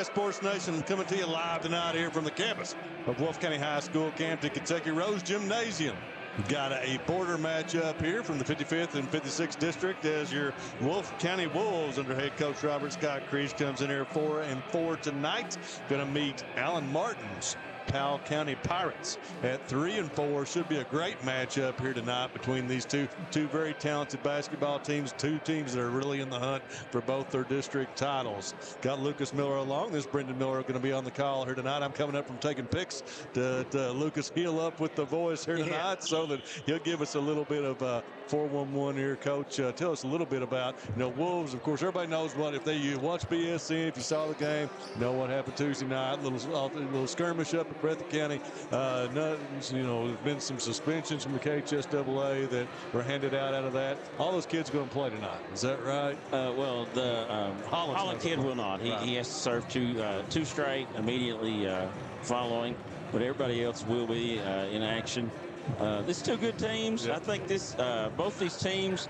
Broadcast Sports Nation coming to you live tonight here from the campus of Wolfe County High School, Campton, Kentucky. Rose Gymnasium. We've got a border matchup here from the 55th and 56th district as your Wolfe County Wolves under head coach Robert Scott Creech comes in here 4-4 tonight. Going to meet Allen Martin's Powell County Pirates at 3-4. Should be a great matchup here tonight between these two very talented basketball teams, two teams that are really in the hunt for both their district titles. Got Lucas Miller along. This Brendan Miller going to be on the call here tonight. I'm coming up from taking pics to Lucas heal up with the voice here tonight so that he'll give us a little bit of 411 here. Coach, tell us a little bit about, Wolves. Of course, everybody knows what, if you watch BSN, if you saw the game, know what happened Tuesday night, little skirmish up at Breathitt County. There's been some suspensions from the KHSAA that were handed out of that. All those kids are going to play tonight. Is that right? The Holland kid will not. He has to serve two straight immediately following, but everybody else will be in action. This is two good teams. I think both these teams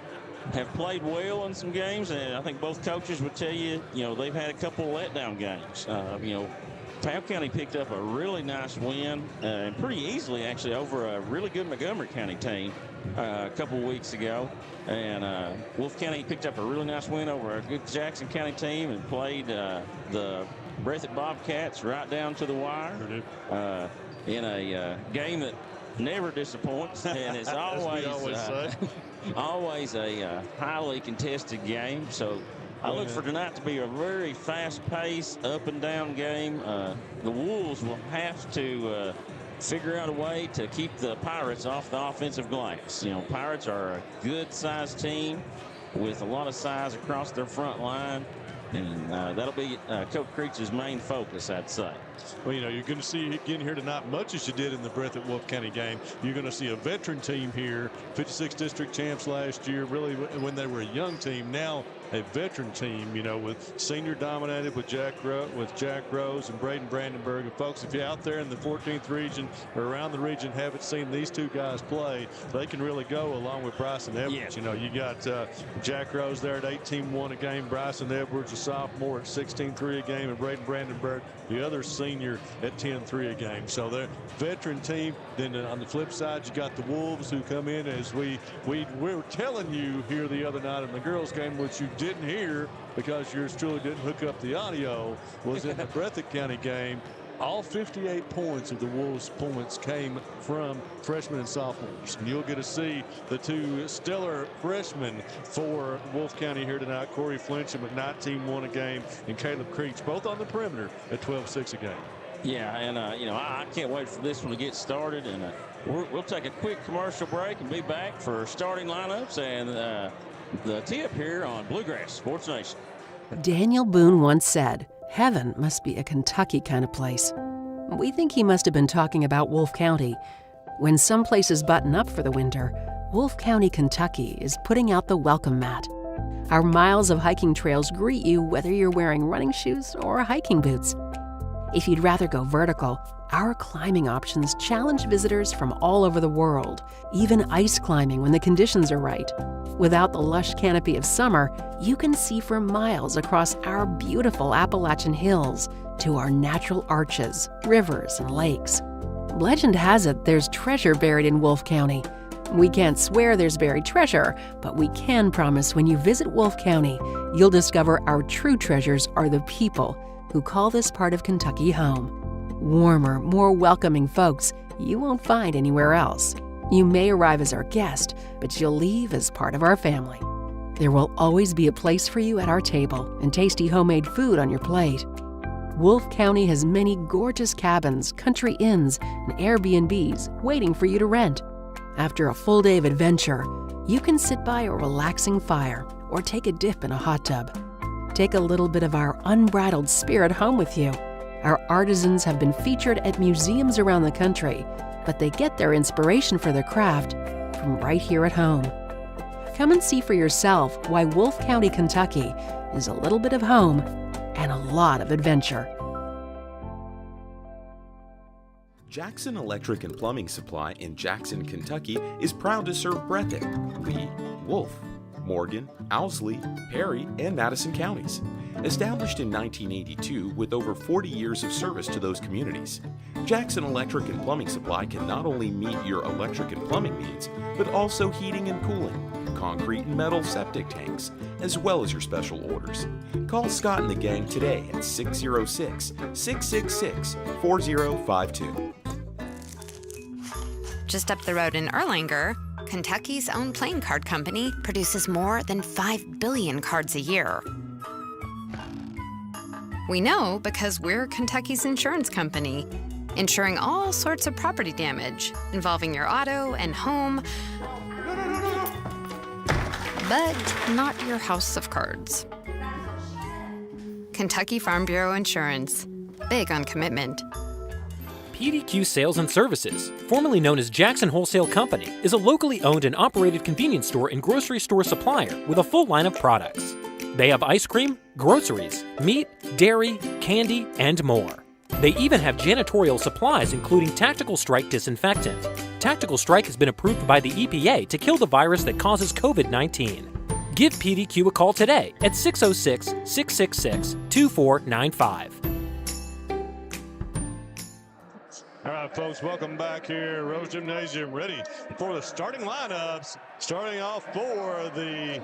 have played well in some games, and I think both coaches would tell you, they've had a couple letdown games. Powell County picked up a really nice win, and pretty easily actually, over a really good Montgomery County team a couple of weeks ago. And Wolfe County picked up a really nice win over a good Jackson County team and played the Breathitt Bobcats right down to the wire in a game that never disappoints, and it's always a highly contested game. So I look for tonight to be a very fast-paced, up-and-down game. The Wolves will have to figure out a way to keep the Pirates off the offensive glass. Pirates are a good-sized team with a lot of size across their front line, and that'll be Coach Creech's main focus, I'd say. Well, you're going to see again here tonight, much as you did in the Breathitt Wolfe County game. You're going to see a veteran team here, 56th district champs last year, really when they were a young team. Now a veteran team, with senior dominated with Jack Rose and Braden Brandenburg. And folks, if you're out there in the 14th region or around the region, haven't seen these two guys play, they can really go along with Bryson Edwards. Yeah. You got Jack Rose there at 18-1 a game. Bryson Edwards, a sophomore, at 16-3 a game, and Braden Brandenburg, the other senior, at 10-3 a game. So they're veteran team. Then on the flip side, you got the Wolves, who come in, as we were telling you here the other night in the girls game, which you didn't hear because yours truly didn't hook up the audio, was in the Breathitt County game. All 58 points of the Wolves' points came from freshmen and sophomores. And you'll get to see the two stellar freshmen for Wolfe County here tonight, Corey Flincham at 19-1 a game, and Caleb Creech, both on the perimeter at 12-6 a game. Yeah, and I can't wait for this one to get started, and we'll take a quick commercial break and be back for starting lineups and the tee-up here on Bluegrass Sports Nation. Daniel Boone once said, "Heaven must be a Kentucky kind of place." We think he must have been talking about Wolfe County. When some places button up for the winter, Wolfe County, Kentucky is putting out the welcome mat. Our miles of hiking trails greet you whether you're wearing running shoes or hiking boots. If you'd rather go vertical, our climbing options challenge visitors from all over the world, even ice climbing when the conditions are right. Without the lush canopy of summer, you can see for miles across our beautiful Appalachian hills to our natural arches, rivers, and lakes. Legend has it there's treasure buried in Wolfe County. We can't swear there's buried treasure, but we can promise when you visit Wolfe County, you'll discover our true treasures are the people who call this part of Kentucky home. Warmer, more welcoming folks you won't find anywhere else. You may arrive as our guest, but you'll leave as part of our family. There will always be a place for you at our table and tasty homemade food on your plate. Wolfe County has many gorgeous cabins, country inns, and Airbnbs waiting for you to rent. After a full day of adventure, you can sit by a relaxing fire or take a dip in a hot tub. Take a little bit of our unbridled spirit home with you. Our artisans have been featured at museums around the country, but they get their inspiration for their craft from right here at home. Come and see for yourself why Wolfe County, Kentucky is a little bit of home and a lot of adventure. Jackson Electric and Plumbing Supply in Jackson, Kentucky is proud to serve Breathitt, Lee, Wolfe, Morgan, Owsley, Perry, and Madison counties. Established in 1982 with over 40 years of service to those communities, Jackson Electric and Plumbing Supply can not only meet your electric and plumbing needs, but also heating and cooling, concrete and metal septic tanks, as well as your special orders. Call Scott and the gang today at 606-666-4052. Just up the road in Erlanger, Kentucky's own playing card company produces more than 5 billion cards a year. We know because we're Kentucky's insurance company, insuring all sorts of property damage involving your auto and home, but not your house of cards. Kentucky Farm Bureau Insurance. Big on commitment. PDQ Sales and Services, formerly known as Jackson Wholesale Company, is a locally owned and operated convenience store and grocery store supplier with a full line of products. They have ice cream, groceries, meat, dairy, candy, and more. They even have janitorial supplies including Tactical Strike disinfectant. Tactical Strike has been approved by the EPA to kill the virus that causes COVID-19. Give PDQ a call today at 606-666-2495. All right, folks, welcome back here. Rose Gymnasium ready for the starting lineups. Starting off for the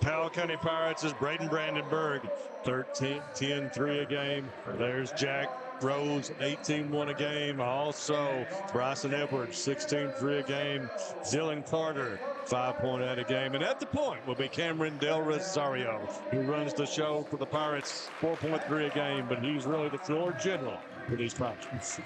Powell County Pirates is Braden Brandenburg, 10-3 a game. There's Jack Rose, 18-1 a game. Also, Bryson Edwards, 16-3 a game. Dylan Carter, 5.8 a game. And at the point will be Cameron Del Rosario, who runs the show for the Pirates, 4.3 a game, but he's really the floor general for these Pirates.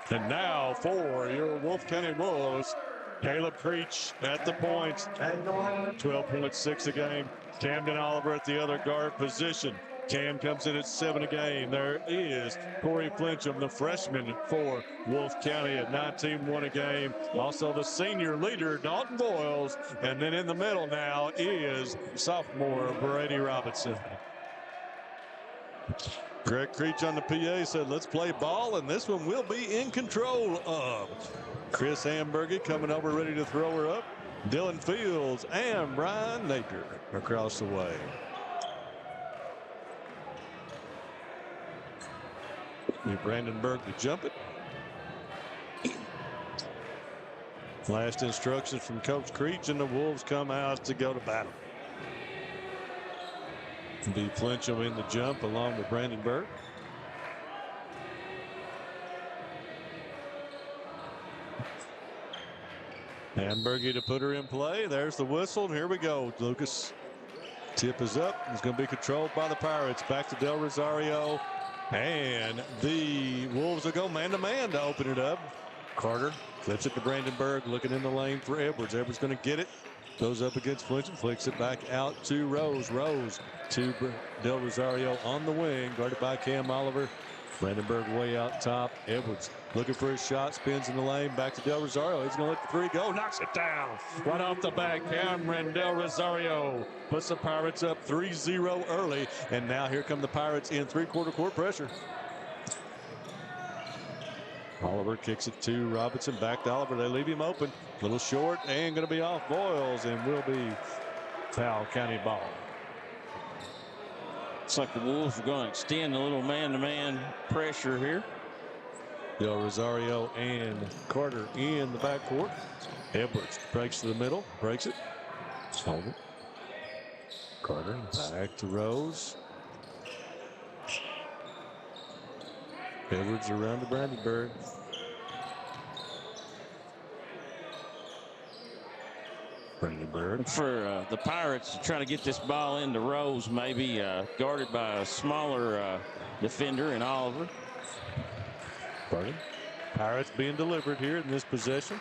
And now for your Wolfe County Wolves, Caleb Creech at the point, 12.6 a game. Camden Oliver at the other guard position. Cam comes in at 7 a game. There is Corey Flincham, the freshman for Wolfe County at 19-1 a game. Also the senior leader, Dalton Boyles. And then in the middle now is sophomore Brady Robinson. Greg Creech on the PA said, let's play ball, and this one will be in control of. Chris Hamburger coming over ready to throw her up. Dylan Fields and Brian Napier across the way. Brandenburg to jump it. Last instructions from Coach Creech, and the Wolves come out to go to battle. Be Flincham in the jump along with Brandenburg. Hamburger to put her in play. There's the whistle. Here we go. Lucas. Tip is up. It's going to be controlled by the Pirates. Back to Del Rosario. And the Wolves will go man-to-man to open it up. Carter flips it to Brandenburg, looking in the lane for Edwards. Edwards going to get it. Goes up against Flincham, flicks it back out to Rose. Rose to Del Rosario on the wing, guarded by Cam Oliver. Brandenburg way out top. Edwards looking for his shot, spins in the lane, back to Del Rosario. He's going to let the three go, knocks it down. Right off the back, Cameron Del Rosario puts the Pirates up 3-0 early. And now here come the Pirates in three-quarter court pressure. Oliver kicks it to Robinson, back to Oliver. They leave him open. A little short and going to be off Boyles and will be Powell County ball. Looks like the Wolves are going to extend a little man-to-man pressure here. Del Rosario and Carter in the backcourt. Edwards breaks to the middle, breaks it. Hold it. Carter back to Rose. Edwards around to Brandenburg. Brandenburg. For the Pirates to try to get this ball into Rose, maybe guarded by a smaller defender in Oliver. Pardon? Pirates being delivered here in this possession.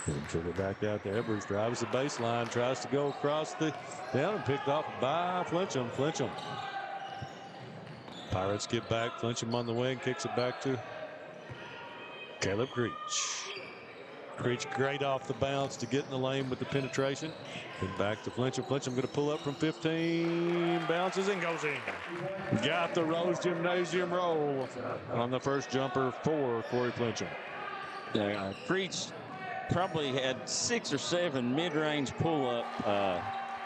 And took it back out to Edwards. Drives the baseline, tries to go across the down and picked off by Flincham. Flincham. Pirates get back. Flincham on the wing, kicks it back to Caleb Creech. Creech great off the bounce to get in the lane with the penetration. And back to Flincham. Flincham going to pull up from 15, bounces and goes in. Got the Rose Gymnasium roll on the first jumper for Corey Flincham. Creech probably had 6 or 7 mid-range pull-up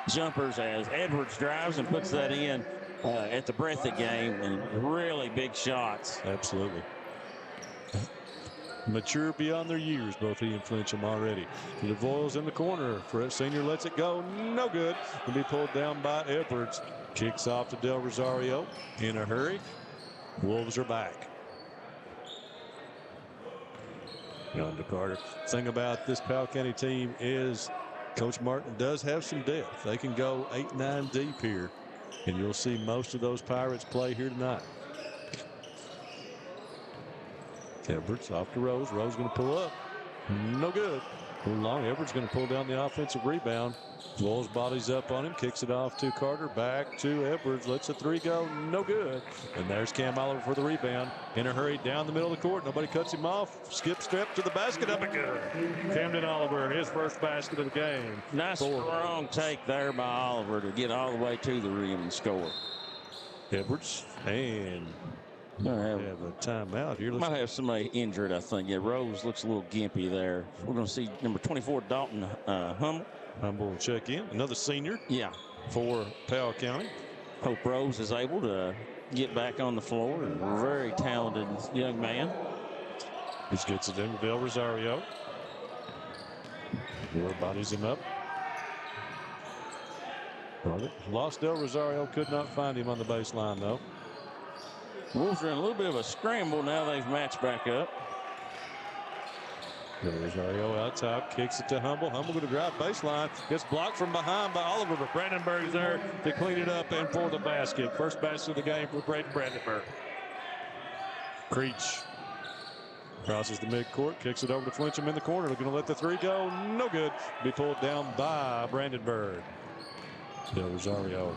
jumpers as Edwards drives and puts that in at the Breathitt game, and really big shots. Absolutely. Mature beyond their years, both he and Flincham already. DeVoyle's in the corner. Fred Sr. lets it go. No good. Will be pulled down by Edwards. Kicks off to Del Rosario in a hurry. Wolves are back. On to Carter. Thing about this Powell County team is Coach Martin does have some depth. They can go 8-9 deep here, and you'll see most of those Pirates play here tonight. Edwards off to Rose. Rose going to pull up. No good. Too long. Edwards going to pull down the offensive rebound. Wolves bodies up on him. Kicks it off to Carter. Back to Edwards. Lets a three go. No good. And there's Cam Oliver for the rebound. In a hurry down the middle of the court. Nobody cuts him off. Skip step to the basket. Up and good. Camden Oliver, his first basket of the game. Nice strong take there by Oliver to get all the way to the rim and score. Edwards and have a timeout here. Might have somebody injured, I think. Yeah, Rose looks a little gimpy there. We're going to see number 24, Dalton Hummel. Humble will check in. Another senior. Yeah. For Powell County. Hope Rose is able to get back on the floor. A very talented young man. Just gets it into Del Rosario. Bodies him up. Lost Del Rosario. Could not find him on the baseline, though. Wolves are in a little bit of a scramble now. They've matched back up. Rosario out top, kicks it to Humble. Humble going to drive baseline. Gets blocked from behind by Oliver, but Brandenburg's there to clean it up and for the basket. First basket of the game for Braden Brandenburg. Creech crosses the midcourt, kicks it over to Flincham in the corner. They're going to let the three go. No good. Be pulled down by Brandenburg. Del Rosario.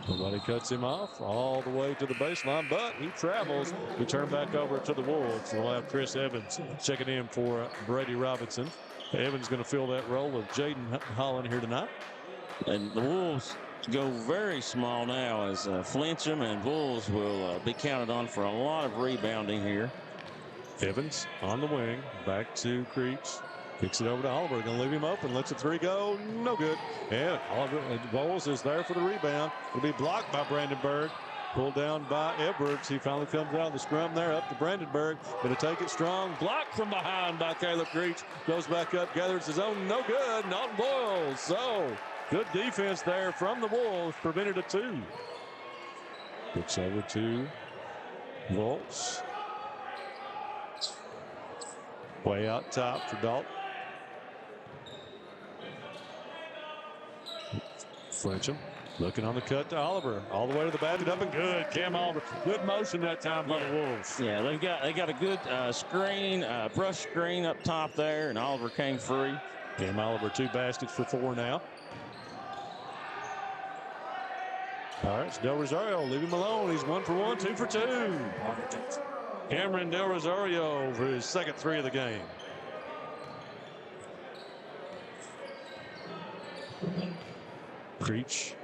Nobody cuts him off all the way to the baseline, but he travels. We turn back over to the Wolves. We'll have Chris Evans checking in for Brady Robinson. Evans going to fill that role of Jaden Holland here tonight. And the Wolves go very small now as Flincham and Wolves will be counted on for a lot of rebounding here. Evans on the wing, back to Creech. Kicks it over to Oliver. Going to leave him open. Lets a three go. No good. And Oliver Bowles is there for the rebound. Will be blocked by Brandenburg. Pulled down by Edwards. He finally comes out of the scrum there up to Brandenburg. Going to take it strong. Blocked from behind by Caleb Creech. Goes back up. Gathers his own. No good. Not Boyles. So good defense there from the Wolves. Prevented a two. Kicks over to Volts. Way out top for Dalton. Flincham looking on the cut to Oliver. All the way to the basket, up and good. Cam Oliver. Good motion that time by the Wolves. Yeah, they got a good screen, brush screen up top there, and Oliver came free. Cam Oliver, 2 baskets for 4 now. All right, it's Del Rosario. Leave him alone. He's 1 for 1, 2 for 2. Cameron Del Rosario for his second 3 of the game. Creech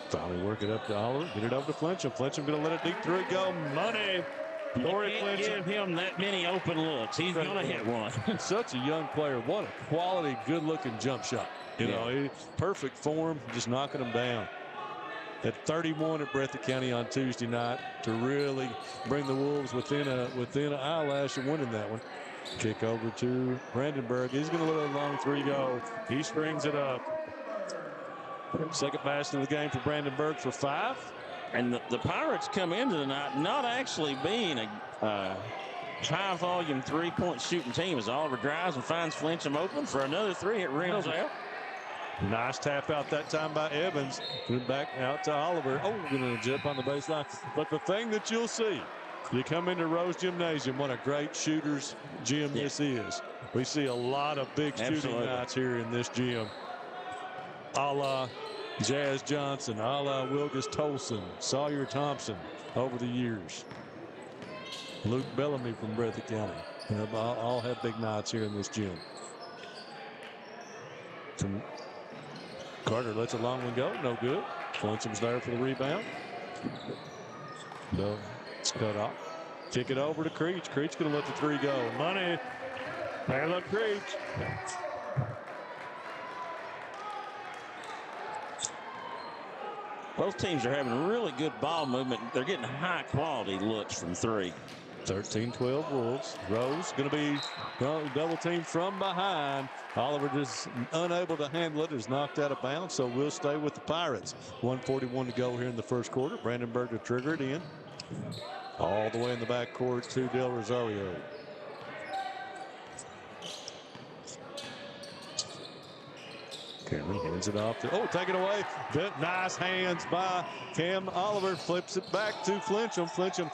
finally work it up to Oliver. Get it over to Flincham. Flincham going to let it deep 3 go. Money. You can't give him that many open looks. He's going to hit one. Such a young player. What a quality, good-looking jump shot. You know, perfect form, just knocking them down. At 31 at Breathitt County on Tuesday night to really bring the Wolves within an eyelash of winning that one. Kick over to Brandenburg. He's going to let a long 3 go. He springs it up. Second basket of the game for Brandenburg for 5. And the Pirates come into the night not actually being a high-volume three-point shooting team as Oliver drives and finds Flincham open for another 3. It rims out. Nice tap out that time by Evans. Good back out to Oliver. Oh, going to jump on the baseline. But the thing that you'll see, you come into Rose Gymnasium, what a great shooter's gym this is. We see a lot of big shooting nights here in this gym. A la Jazz Johnson, a la Wilgus Tolson, Sawyer Thompson over the years. Luke Bellamy from Breathitt County. All have big nights here in this gym. Carter lets a long one go. No good. Flincham's there for the rebound. No, it's cut off. Kick it over to Creech. Creech going to let the 3 go. Money. Caleb Creech. Both teams are having really good ball movement. They're getting high quality looks from three. 13-12 Wolves. Rose going to be double teamed from behind. Oliver just unable to handle it, is knocked out of bounds, so we'll stay with the Pirates. 1:41 to go here in the first quarter. Brandenburg to trigger it in. All the way in the backcourt to Del Rosario. Cameron hands it off to, take it away. Nice hands by Cam Oliver. Flips it back to Flincham. Flincham.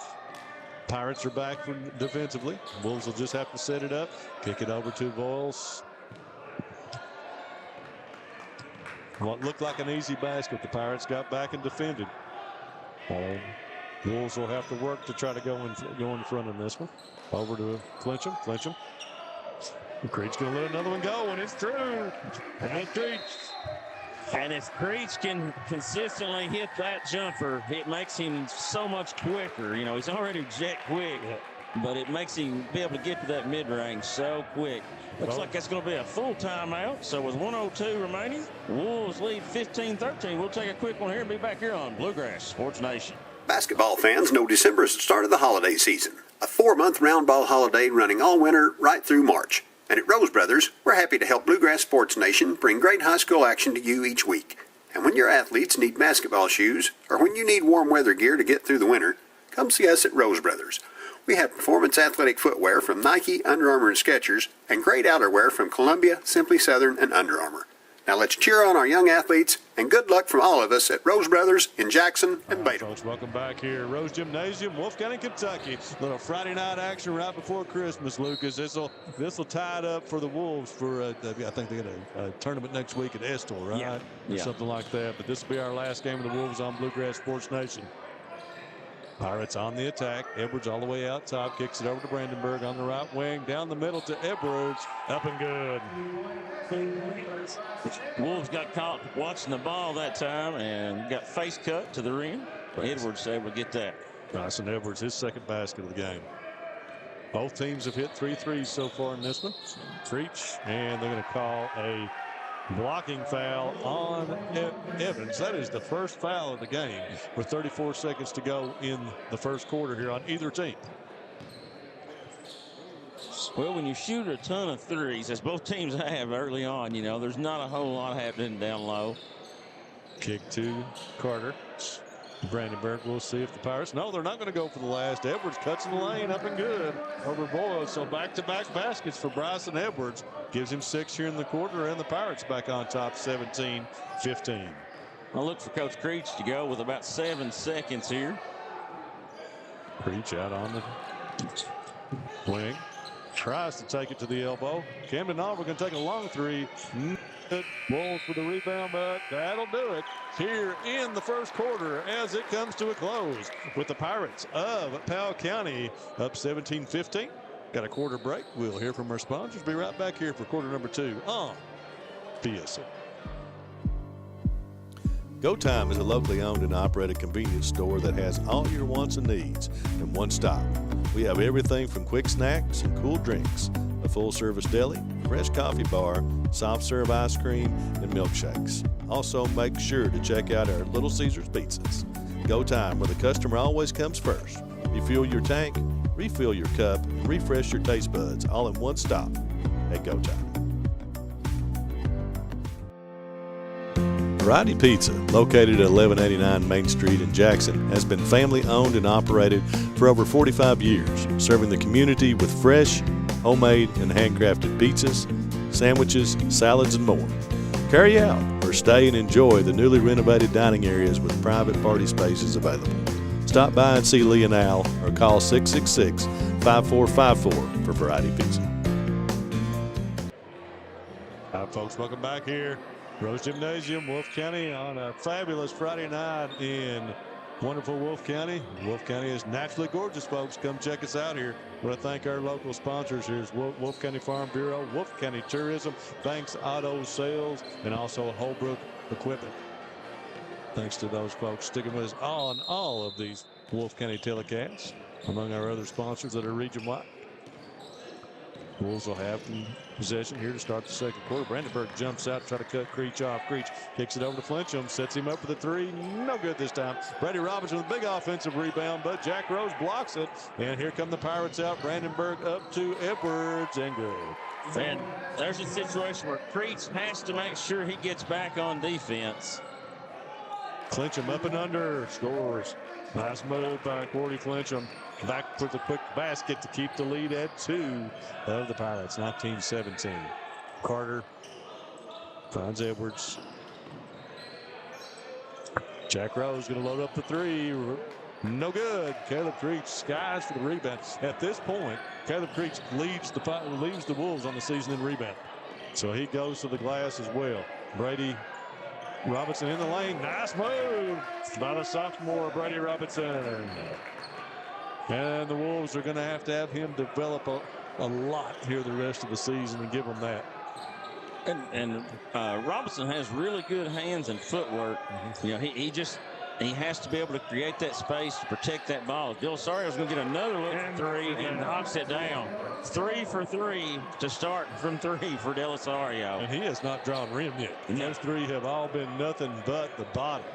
Pirates are back defensively. Wolves will just have to set it up. Kick it over to Voiles. What looked like an easy basket. The Pirates got back and defended. Wolves will have to work to try to go in front of this one. Over to Flincham. Flincham. Creech going to let another one go, and it's through. And Creech. And if Creech can consistently hit that jumper, it makes him so much quicker. You know, he's already jet quick, but it makes him be able to get to that mid-range so quick. Looks like that's going to be a full timeout. So with 1:02 remaining, Wolves lead 15-13. We'll take a quick one here and be back here on Bluegrass Sports Nation. Basketball fans know December is the start of the holiday season. A 4-month round ball holiday running all winter right through March. And at Rose Brothers, we're happy to help Bluegrass Sports Nation bring great high school action to you each week. And when your athletes need basketball shoes, or when you need warm weather gear to get through the winter, come see us at Rose Brothers. We have performance athletic footwear from Nike, Under Armour, and Skechers, and great outerwear from Columbia, Simply Southern, and Under Armour. Now let's cheer on our young athletes, and good luck from all of us at Rose Brothers in Jackson and Beta. Folks, welcome back here. Rose Gymnasium, Wolfe County, Kentucky. Little Friday night action right before Christmas, Lucas. This will tie it up for the Wolves for, I think they got a tournament next week at Estill, right? Yeah. Or something like that. But this will be our last game of the Wolves on Bluegrass Sports Nation. Pirates on the attack. Edwards all the way out top. Kicks it over to Brandenburg on the right wing. Down the middle to Edwards. Up and good. Wolves got caught watching the ball that time and got face cut to the rim. Edwards able to get that. Bryson Edwards, his second basket of the game. Both teams have hit 3 threes so far in this one. Creech, and they're going to call a blocking foul on Evans. That is the first foul of the game with 34 seconds to go in the first quarter here on either team. Well, when you shoot a ton of threes, as both teams have early on, you know, there's not a whole lot happening down low. Kick to Carter. Brandenburg, we'll see if the Pirates. No, they're not going to go for the last. Edwards cuts in the lane, up and good over Boyle. So back-to-back baskets for Bryson Edwards. Gives him 6 here in the quarter, and the Pirates back on top 17-15. I'll look for Coach Creech to go with about 7 seconds here. Creech out on the wing. Tries to take it to the elbow. Camden Oliver going to take a long three. Wolves for the rebound, but that'll do it here in the first quarter as it comes to a close with the Pirates of Powell County up 17-15. Got a quarter break. We'll hear from our sponsors. Be right back here for quarter number 2 on BSN. Go Time is a locally owned and operated convenience store that has all your wants and needs in one stop. We have everything from quick snacks and cool drinks, a full-service deli, fresh coffee bar, soft-serve ice cream, and milkshakes. Also, make sure to check out our Little Caesars pizzas. Go Time, where the customer always comes first. Refuel your tank, refill your cup, and refresh your taste buds all in one stop at Go Time. Variety Pizza, located at 1189 Main Street in Jackson, has been family owned and operated for over 45 years, serving the community with fresh, homemade, and handcrafted pizzas, sandwiches, salads, and more. Carry out or stay and enjoy the newly renovated dining areas with private party spaces available. Stop by and see Lee and Al or call 666-5454 for Variety Pizza. All right, folks, welcome back here. Rose Gymnasium, Wolfe County on a fabulous Friday night in wonderful Wolfe County. Wolfe County is naturally gorgeous, folks. Come check us out here. I want to thank our local sponsors. Here's Wolfe County Farm Bureau, Wolfe County Tourism, Banks Auto Sales, and also Holbrook Equipment. Thanks to those folks sticking with us on all of these Wolfe County telecasts, among our other sponsors that are region-wide. Wolves will have possession here to start the second quarter. Brandenburg jumps out, try to cut Creech off. Creech kicks it over to Flincham, sets him up for the three. No good this time. Brady Robinson with a big offensive rebound, but Jack Rose blocks it. And here come the Pirates out. Brandenburg up to Edwards, and good. And there's a situation where Creech has to make sure he gets back on defense. Flincham up and under, scores. Nice move by Cordy Flincham. Back for the quick basket to keep the lead at 2 of the Pirates, 19-17. Carter finds Edwards. Jack Rose going to load up the three. No good. Caleb Creech skies for the rebound. At this point, Caleb Creech leads the Wolves on the season in rebound. So he goes to the glass as well. Brady Robinson in the lane. Nice move by the sophomore, Brady Robinson. And the Wolves are going to have him develop a lot here the rest of the season and give them that. And Robinson has really good hands and footwork. You know, he has to be able to create that space to protect that ball. Delisario's going to get another look at three and knocks it down. 3 for 3 to start from 3 for Delisario. And he has not drawn rim yet. Those three have all been nothing but the bottom.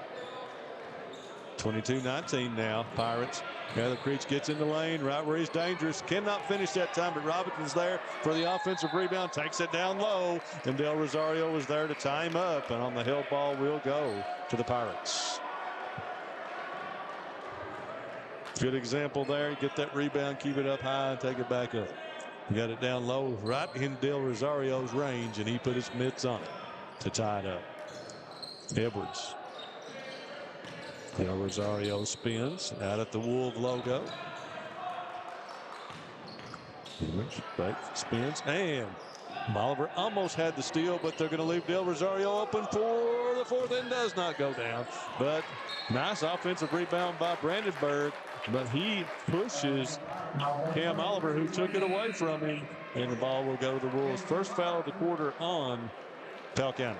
22-19 now, Pirates. Caleb Creech gets in the lane right where he's dangerous. Cannot finish that time, but Robinson's there for the offensive rebound. Takes it down low, and Del Rosario was there to tie him up. And on the held ball will go to the Pirates. Good example there. You get that rebound, keep it up high, and take it back up. You got it down low, right in Del Rosario's range, and he put his mitts on it to tie it up. Edwards. Del Rosario spins out at the Wolf logo. Spins, and Bolivar almost had the steal, but they're going to leave Del Rosario open for the fourth, and does not go down. But nice offensive rebound by Brandenburg, but he pushes Cam Oliver, who took it away from him, and the ball will go to the Wolves. First foul of the quarter on Powell County.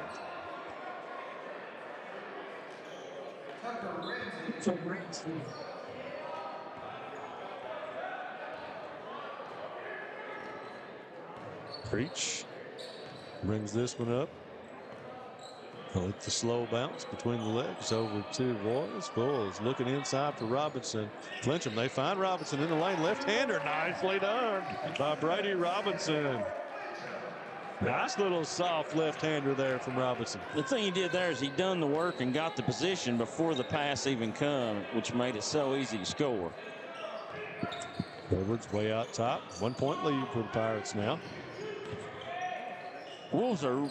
Creech brings this one up. With the slow bounce between the legs over to Boyles. Boyles looking inside for Robinson. Flincham, they find Robinson in the lane. Left-hander, nicely done by Brady Robinson. Nice little soft left-hander there from Robinson. The thing he did there is he done the work and got the position before the pass even come, which made it so easy to score. Edwards way out top. 1 point lead for the Pirates now. Wolves are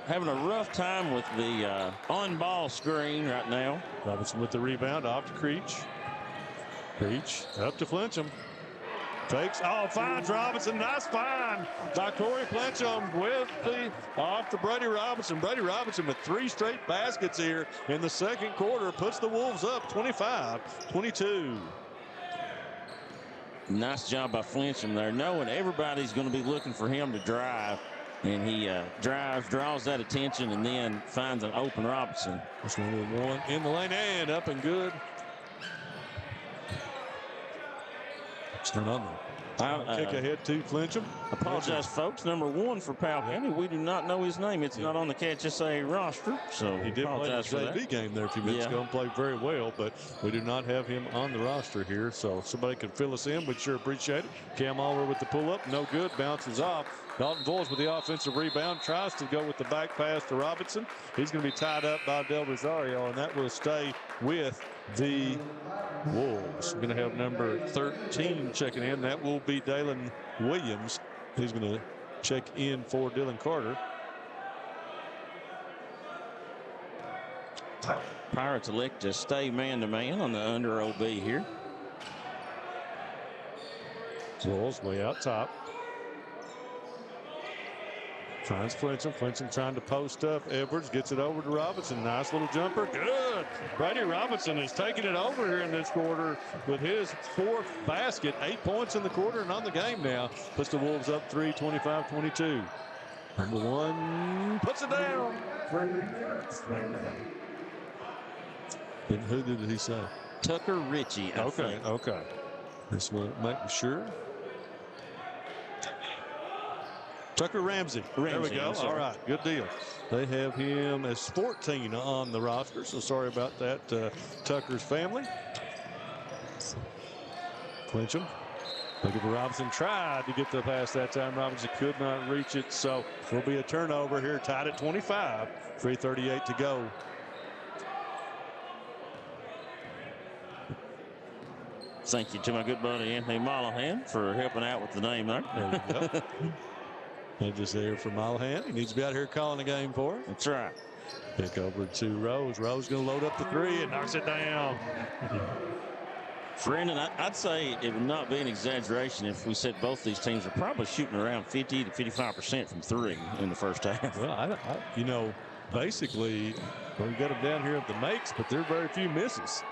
having a rough time with the on-ball screen right now. Robinson with the rebound, off to Creech. Creech up to Flincham. Fakes, finds Robinson. Nice find by Corey Flincham with the off to Brady Robinson. Brady Robinson with 3 straight baskets here in the second quarter puts the Wolves up 25-22. Nice job by Flincham there, knowing everybody's going to be looking for him to drive. And he drives, draws that attention, and then finds an open Robinson. That's number 1 in the lane and up and good. It's not on there. Kick ahead to Flincham. Apologize, folks. Number 1 for Powell County. We do not know his name. It's not on the Catch SA roster. So he did play the JV game there a few minutes ago and played very well, but we do not have him on the roster here. So somebody can fill us in. We'd sure appreciate it. Cam Oliver with the pull-up. No good. Bounces off. Dalton Boyles with the offensive rebound. Tries to go with the back pass to Robinson. He's going to be tied up by Del Rosario, and that will stay with the Wolves. We're going to have number 13 checking in. That will be Dalen Williams. He's going to check in for Dylan Carter. Pirates elect to stay man-to-man on the under OB here. Wolves way out top. Finds Flincham. Flincham trying to post up. Edwards gets it over to Robinson. Nice little jumper. Good. Brady Robinson is taking it over here in this quarter with his 4th basket. 8 points in the quarter and on the game now. Puts the Wolves up 3, 25-22. Number 1 puts it down. And who did he say? Tucker Ritchie. Okay. This will make sure. Tucker Ramsey. There we go. All right, good deal. They have him as 14 on the roster, so sorry about that, Tucker's family. Clincham. Looking for Robinson. Tried to get the pass that time. Robinson could not reach it, so will be a turnover here, tied at 25. 3:38 to go. Thank you to my good buddy Anthony Mollahan for helping out with the name there. There you go. And just there for Mollahan. He needs to be out here calling the game for us. That's right. Pick over to Rose. Rose going to load up the three and knocks it down. Brendan, I'd say it would not be an exaggeration if we said both these teams are probably shooting around 50 to 55% from three in the first half. Well, you know, basically, we got them down here at the makes, but there are very few misses.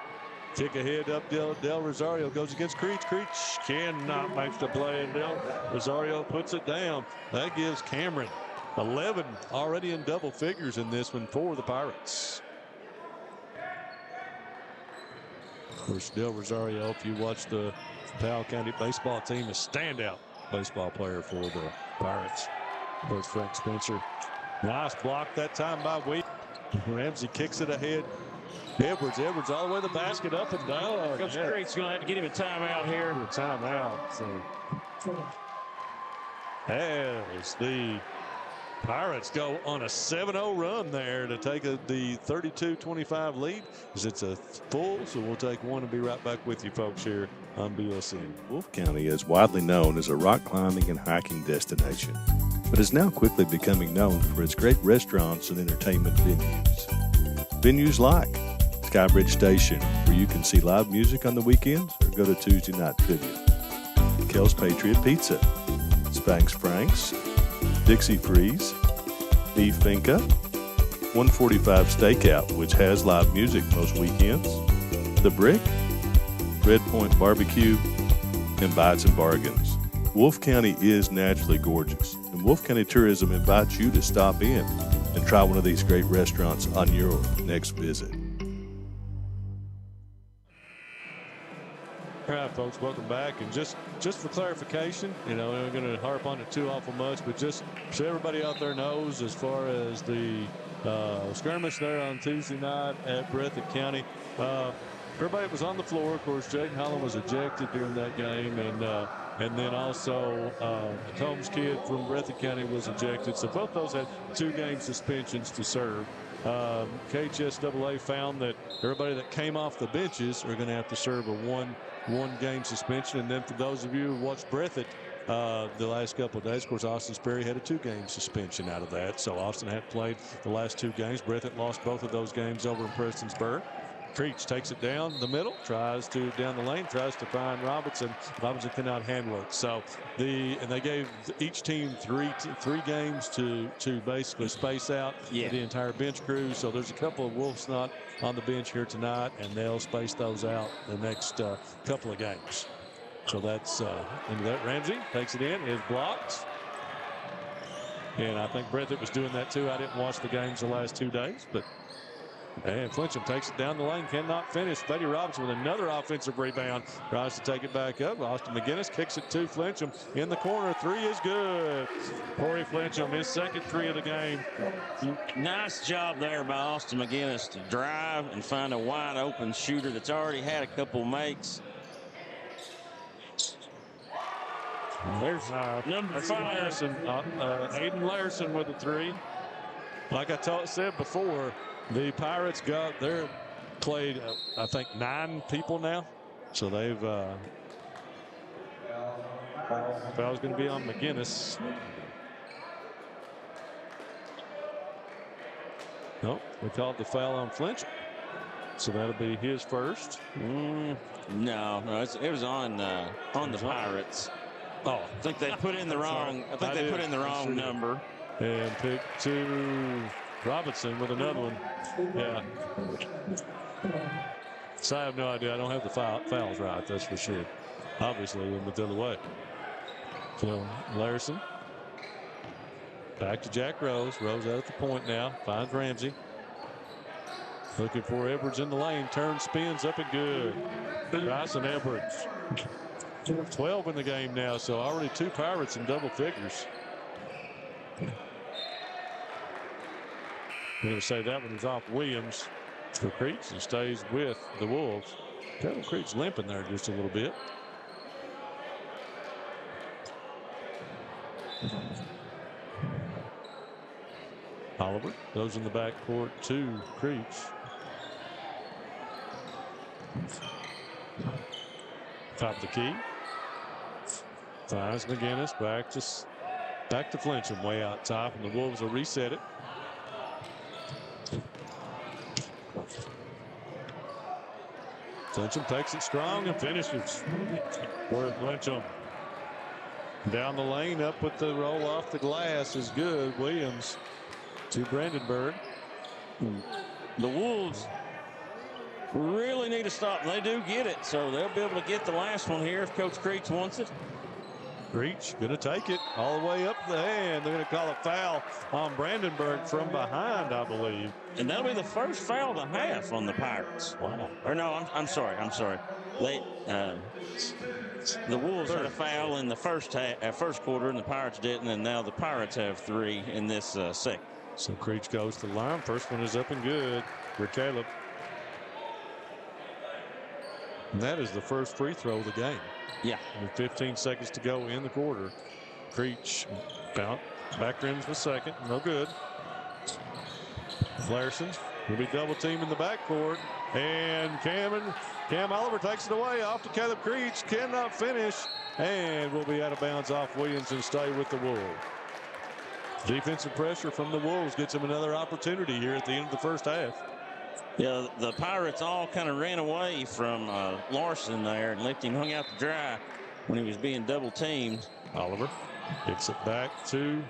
Kick ahead up Del Rosario goes against Creech. Creech cannot make the play, and Del Rosario puts it down. That gives Cameron 11 already in double figures in this one for the Pirates. Of course, Del Rosario, if you watch the Powell County baseball team, a standout baseball player for the Pirates. There's Frank Spencer. Nice block that time by Wheat. Ramsey kicks it ahead. Edwards all the way to the basket, up and down. Coach Creek's going to have to get him a timeout here. A timeout. So as the Pirates go on a 7-0 run there to take the 32-25 lead, as it's a full, so we'll take one and be right back with you folks here on BSN. Wolfe County is widely known as a rock climbing and hiking destination, but is now quickly becoming known for its great restaurants and entertainment venues. Venues like Skybridge Station, where you can see live music on the weekends or go to Tuesday night trivia. Kel's Patriot Pizza, Spanx Frank's, Dixie Freeze, Beef Finca, 145 Stakeout, which has live music most weekends, The Brick, Red Point Barbecue, and Bites and Bargains. Wolfe County is naturally gorgeous, and Wolfe County Tourism invites you to stop in and try one of these great restaurants on your next visit. All right, folks, welcome back. And just for clarification, you know, we're going to harp on it too awful much, but just so everybody out there knows, as far as the skirmish there on Tuesday night at Breathitt County, everybody was on the floor. Of course, Jaden Holland was ejected during that game, and then also the Combs kid from Breathitt County was ejected. So both those had 2-game suspensions to serve. KHSAA found that everybody that came off the benches are going to have to serve a one-game suspension. And then for those of you who watched Breathitt the last couple of days, of course, Austin Sperry had a 2-game suspension out of that. So Austin had played the last 2 games. Breathitt lost both of those games over in Prestonsburg. Creech takes it down the middle, tries to down the lane, tries to find Robinson. Robinson cannot handle it. So they gave each team three games to basically space out the entire bench crew. So there's a couple of Wolves not on the bench here tonight, and they'll space those out the next couple of games. So that's into that. Ramsey takes it in, is blocked. And I think Breathitt was doing that too. I didn't watch the games the last 2 days, but. And Flincham takes it down the lane, cannot finish. Betty Robinson with another offensive rebound, tries to take it back up. Austin McGinnis kicks it to Flincham in the corner. 3 is good. Corey Flincham, his second 3 of the game. Nice job there by Austin McGinnis to drive and find a wide open shooter that's already had a couple makes. There's number 5. Larson, Aiden Larson with a 3. Like I said before, the Pirates they're played, I think, 9 people now. So they've, foul's going to be on McGinnis. Nope, we called the foul on Flincham. So that'll be his first. No, it was on the Pirates. Oh, I think they put in the wrong. I think they put in the wrong number. And pick to Robinson with another one. Yeah. So I have no idea. I don't have the fouls right, that's for sure. Obviously, we went the other way. So Larson. Back to Jack Rose. Rose out at the point now. Finds Ramsey. Looking for Edwards in the lane. Turns, spins, up and good. Bryson Edwards. 12 in the game now, so already 2 Pirates in double figures. I'm going to say that one is off Williams for Creech and stays with the Wolves. Kevin Creech limping there just a little bit. Oliver goes in the backcourt to Creech. Top of the key. Finds McGinnis back to Flincham way out top, and the Wolves will reset it. Flincham takes it strong and finishes for Flincham. Down the lane, up with the roll off the glass is good. Williams to Brandenburg. The Wolves really need to stop. They do get it, so they'll be able to get the last one here if Coach Creech wants it. Creech going to take it all the way up the hand. They're going to call a foul on Brandenburg from behind, I believe. And that'll be the first foul of the half on the Pirates. Wow. Or no, I'm sorry. They, the Wolves had a foul in the first quarter, and the Pirates didn't, and now the Pirates have 3 in this second. So Creech goes to the line. First one is up and good for Caleb. And that is the first free throw of the game. Yeah. With 15 seconds to go in the quarter. Creech back rims the second. No good. Flaherson will be double teamed in the backcourt. And Cam Oliver takes it away off to Caleb Creech. Cannot finish. And will be out of bounds off Williams and stay with the Wolves. Defensive pressure from the Wolves gets him another opportunity here at the end of the first half. Yeah, the Pirates all kind of ran away from Larson there and left him hung out to dry when he was being double teamed. Oliver kicks it back to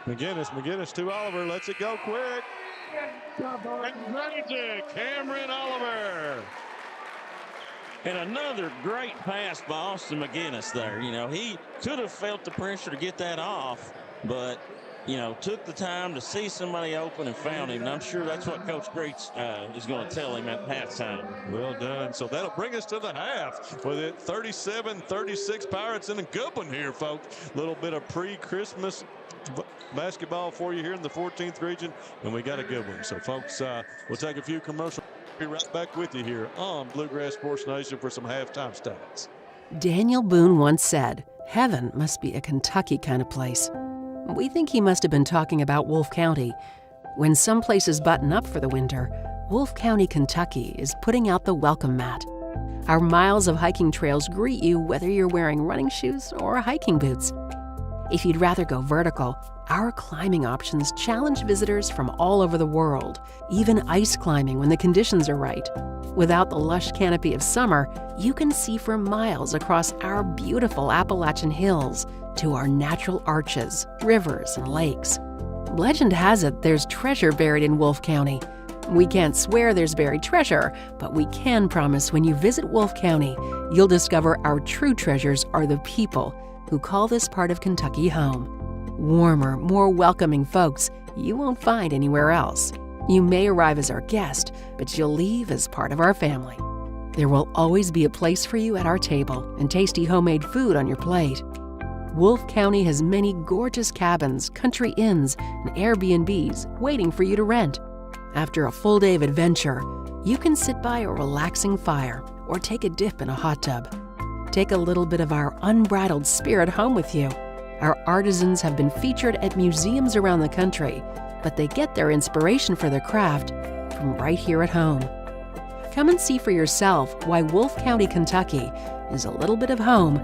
McGinnis. McGinnis to Oliver. Lets it go quick. Cameron Oliver. And another great pass by Austin McGinnis there. You know, he could have felt the pressure to get that off, but you know, took the time to see somebody open and found him. And I'm sure that's what Coach Creech is going to tell him at halftime. Well done. So that'll bring us to the half with it 37-36 Pirates in a good one here, folks. A little bit of pre-Christmas basketball for you here in the 14th region, and we got a good one. So, folks, we'll take a few commercials. Be right back with you here on Bluegrass Sports Nation for some halftime stats. Daniel Boone once said, "Heaven must be a Kentucky kind of place." We think he must have been talking about Wolfe County. When some places button up for the winter, Wolfe County, Kentucky is putting out the welcome mat. Our miles of hiking trails greet you whether you're wearing running shoes or hiking boots. If you'd rather go vertical, our climbing options challenge visitors from all over the world, even ice climbing when the conditions are right. Without the lush canopy of summer, you can see for miles across our beautiful Appalachian hills to our natural arches, rivers, and lakes. Legend has it there's treasure buried in Wolfe County. We can't swear there's buried treasure, but we can promise when you visit Wolfe County, you'll discover our true treasures are the people who call this part of Kentucky home. Warmer, more welcoming folks you won't find anywhere else. You may arrive as our guest, but you'll leave as part of our family. There will always be a place for you at our table and tasty homemade food on your plate. Wolfe County has many gorgeous cabins, country inns, and Airbnbs waiting for you to rent. After a full day of adventure, you can sit by a relaxing fire or take a dip in a hot tub. Take a little bit of our unbridled spirit home with you. Our artisans have been featured at museums around the country, but they get their inspiration for their craft from right here at home. Come and see for yourself why Wolfe County, Kentucky is a little bit of home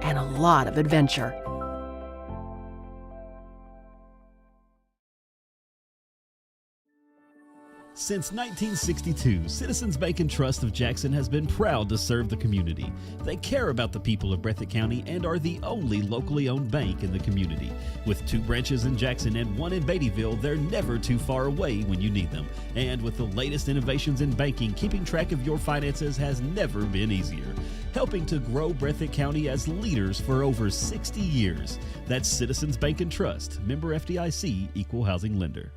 and a lot of adventure. Since 1962, Citizens Bank and Trust of Jackson has been proud to serve the community. They care about the people of Breathitt County and are the only locally owned bank in the community. With 2 branches in Jackson and 1 in Beattyville, they're never too far away when you need them. And with the latest innovations in banking, keeping track of your finances has never been easier. Helping to grow Breathitt County as leaders for over 60 years. That's Citizens Bank and Trust, member FDIC, equal housing lender.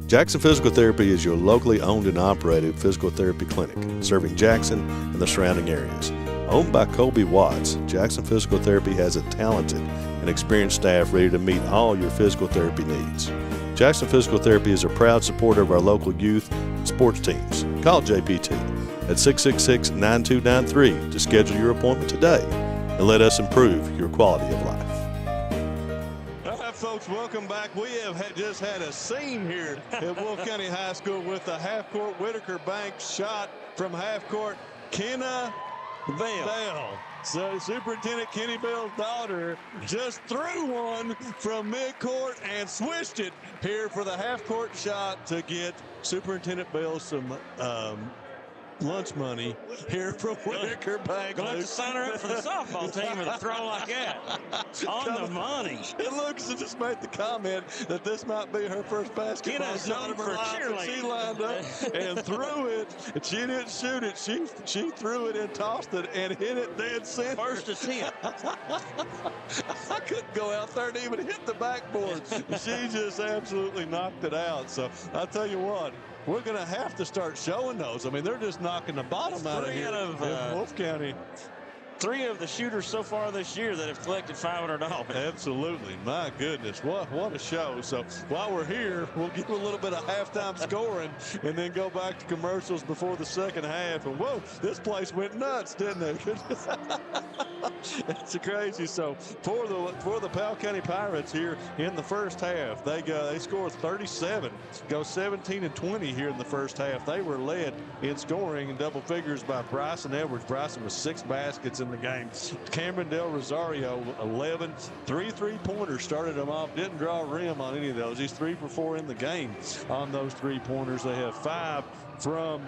Jackson Physical Therapy is your locally owned and operated physical therapy clinic, serving Jackson and the surrounding areas. Owned by Colby Watts, Jackson Physical Therapy has a talented and experienced staff ready to meet all your physical therapy needs. Jackson Physical Therapy is a proud supporter of our local youth and sports teams. Call JPT at 666-9293 to schedule your appointment today and let us improve your quality of life. All right, folks, welcome back. We have just had a scene here at Wolfe County High School with the half-court Whitaker Bank shot from half-court. Kenna Bell. So Superintendent Kenny Bell's daughter just threw one from midcourt and swished it here for the half-court shot to get Superintendent Bell some lunch money here from Whitaker Bank. Going to have to sign her up for the softball team with a throw like that. On the money. And Lucas just made the comment that this might be her first basketball shot of her life. And she lined up and threw it. And she didn't shoot it. She threw it and tossed it and hit it dead center. First attempt. I couldn't go out there and even hit the backboard. She just absolutely knocked it out. So I'll tell you what, we're going to have to start showing those. I mean, they're just knocking the bottom out of here in Wolfe County. 3 of the shooters so far this year that have collected $500. Absolutely. My goodness. What a show. So while we're here, we'll give a little bit of halftime scoring and then go back to commercials before the second half. And whoa, this place went nuts, didn't it? It's crazy. So for the Powell County Pirates here in the first half, they scored 37, go 17 and 20 here in the first half. They were led in scoring in double figures by Bryson Edwards. Bryson with 6 baskets in the game. Cameron Del Rosario 11, 3 3-pointers started him off. Didn't draw a rim on any of those. He's 3 for 4 in the game on those 3-pointers. They have 5 from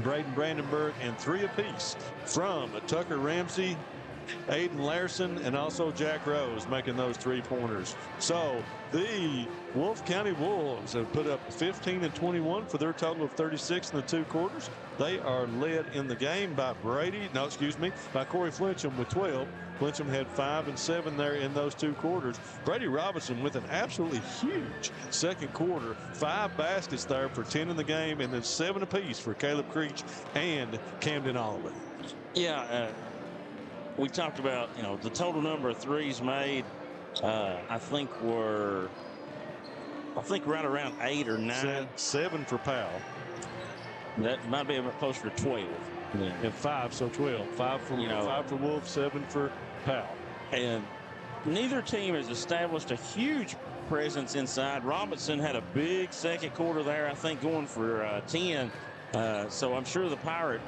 Braden Brandenburg and 3 apiece from Tucker Ramsey, Aiden Larson, and also Jack Rose making those 3-pointers. So the Wolfe County Wolves have put up 15 and 21 for their total of 36 in the 2 quarters. They are led in the game by by Corey Flincham with 12. Flincham had 5 and 7 there in those 2 quarters. Brady Robinson with an absolutely huge second quarter. 5 baskets there for 10 in the game, and then 7 apiece for Caleb Creech and Camden Oliver. Yeah, we talked about, the total number of threes made. I think right around 8 or 9. 7 for Powell. That might be a bit closer to 12. Yeah. And 5, so 12. 5 for 5 for Wolfe, 7 for Powell. And neither team has established a huge presence inside. Robinson had a big second quarter there, I think, going for 10. So I'm sure the Pirate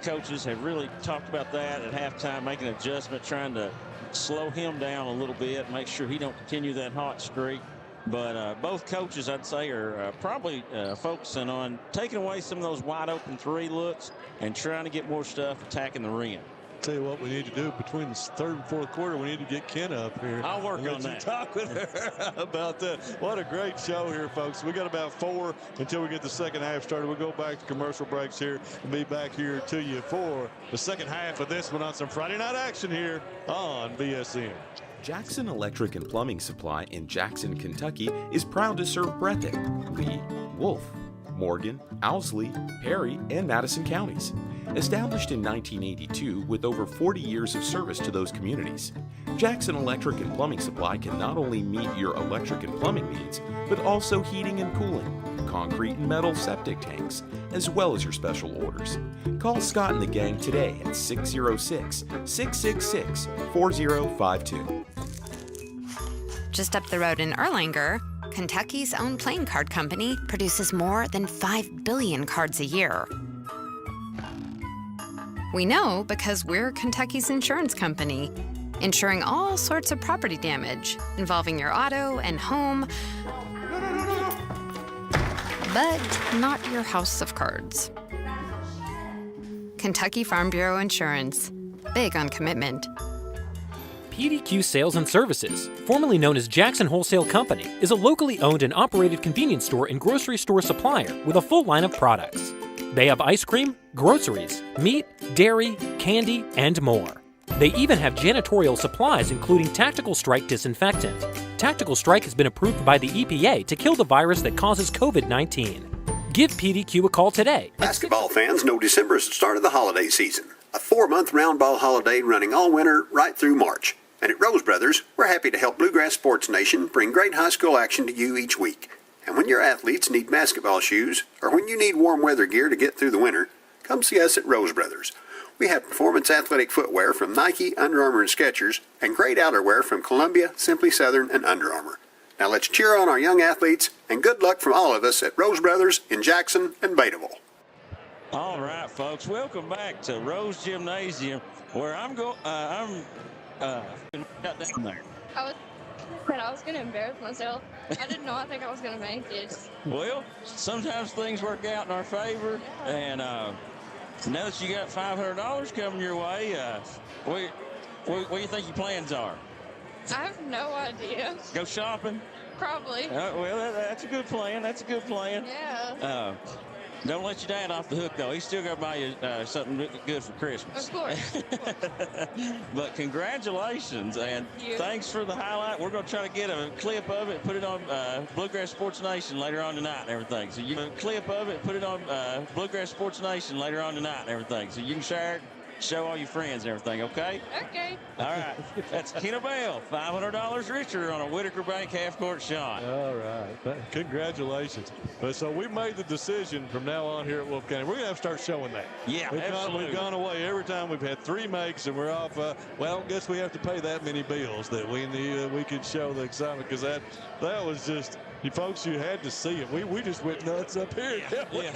coaches have really talked about that at halftime, making an adjustment, trying to slow him down a little bit, make sure he don't continue that hot streak. But both coaches, I'd say, are probably focusing on taking away some of those wide open 3 looks and trying to get more stuff attacking the rim. Tell you what we need to do between the 3rd and 4th quarter. We need to get Kenna up here. I'll work on that. Talk with her about that. What a great show here, folks. We got about 4 until we get the second half started. We'll go back to commercial breaks here and be back here to you for the second half of this one on some Friday night action here on BSN. Jackson Electric and Plumbing Supply in Jackson, Kentucky is proud to serve Breathitt, Lee, Wolfe, Morgan, Owsley, Perry, and Madison counties. Established in 1982 with over 40 years of service to those communities, Jackson Electric and Plumbing Supply can not only meet your electric and plumbing needs, but also heating and cooling, concrete and metal septic tanks, as well as your special orders. Call Scott and the gang today at 606-666-4052. Just up the road in Erlanger, Kentucky's own playing card company produces more than 5 billion cards a year. We know because we're Kentucky's insurance company, insuring all sorts of property damage involving your auto and home, but not your house of cards. Kentucky Farm Bureau Insurance. Big on commitment. PDQ Sales and Services, formerly known as Jackson Wholesale Company, is a locally owned and operated convenience store and grocery store supplier with a full line of products. They have ice cream, groceries, meat, dairy, candy, and more. They even have janitorial supplies including Tactical Strike disinfectant. Tactical Strike has been approved by the EPA to kill the virus that causes COVID-19. Give PDQ a call today. Basketball fans know December is the start of the holiday season. a 4-month round ball holiday running all winter right through March. And at Rose Brothers, we're happy to help Bluegrass Sports Nation bring great high school action to you each week. And when your athletes need basketball shoes, or when you need warm weather gear to get through the winter, come see us at Rose Brothers. We have performance athletic footwear from Nike, Under Armour, and Skechers, and great outerwear from Columbia, Simply Southern, and Under Armour. Now let's cheer on our young athletes, and good luck from all of us at Rose Brothers in Jackson and Betaville. All right, folks, welcome back to Rose Gymnasium, where I'm down there. I was going to embarrass myself. I did not think I was going to make it. Well, sometimes things work out in our favor, and now that you got $500 coming your way, what do you think your plans are? I have no idea. Go shopping? Probably. Well, that's a good plan. That's a good plan. Yeah. Don't let your dad off the hook, though. He's still going to buy you something good for Christmas. Of course. But congratulations, and thanks for the highlight. We're going to try to get a clip of it, put it on Bluegrass Sports Nation later on tonight and everything. So you can clip of it, put it on Bluegrass Sports Nation later on tonight and everything. So you can share it, show all your friends and everything, okay? Okay. All right. That's Kenna Bell, $500 richer on a Whitaker Bank half-court shot. All right. Congratulations. But so we made the decision from now on here at Wolfe County. We're going to have to start showing that. Yeah, absolutely. We've gone away every time we've had 3 makes, and we're off. Well, guess we have to pay that many bills that we could show the excitement, because that was just, you folks, you had to see it. We just went nuts up here. Yeah.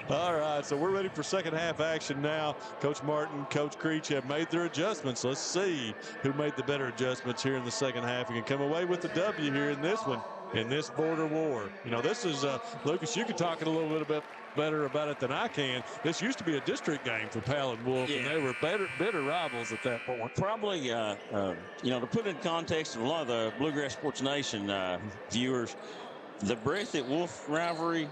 All right, so we're ready for second half action now. Coach Martin, Coach Creech have made their adjustments. Let's see who made the better adjustments here in the second half and can come away with the W here in this one, in this border war. You know, this is, Lucas, you can talk a little bit better about it than I can. This used to be a district game for Powell and Wolfe, and they were bitter rivals at that point. Probably, you know, to put in context, a lot of the Bluegrass Sports Nation viewers, the Breathitt Wolfe rivalry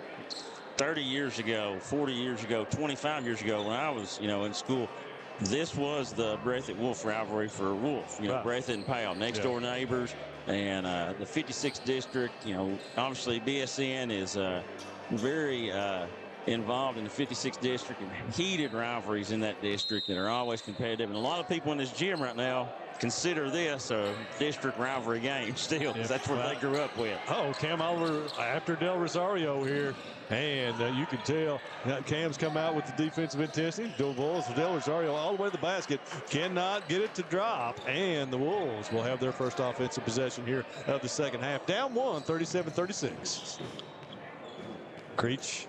30 years ago, 40 years ago, 25 years ago, when I was, in school, this was the Breathitt Wolfe rivalry for Wolfe. Right. Breathitt and Powell, next door neighbors, and the 56th district. Obviously BSN is very involved in the 56th district, and heated rivalries in that district that are always competitive. And a lot of people in this gym right now consider this a district rivalry game still, because that's what they grew up with. Oh, Cam Oliver after Del Rosario here, and you can tell Cam's come out with the defensive intensity. The Wolves, Del Rosario all the way to the basket, cannot get it to drop, and the Wolves will have their first offensive possession here of the second half. Down 1, 37-36. Creech.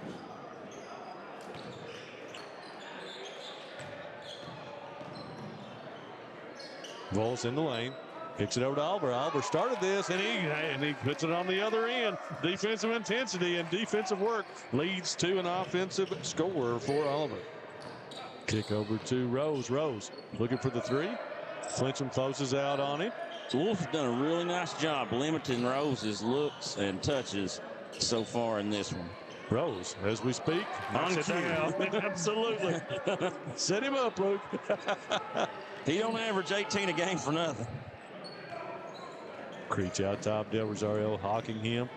Wolves in the lane. Kicks it over to Oliver. Oliver started this, and he puts it on the other end. Defensive intensity and defensive work leads to an offensive score for Oliver. Kick over to Rose. Rose looking for the 3. Flincham closes out on him. The Wolves have done a really nice job limiting Rose's looks and touches so far in this one. Rose, as we speak, knocks it down. Absolutely. Set him up, Luke. He don't average 18 a game for nothing. Creech out top, Del Rosario hawking him.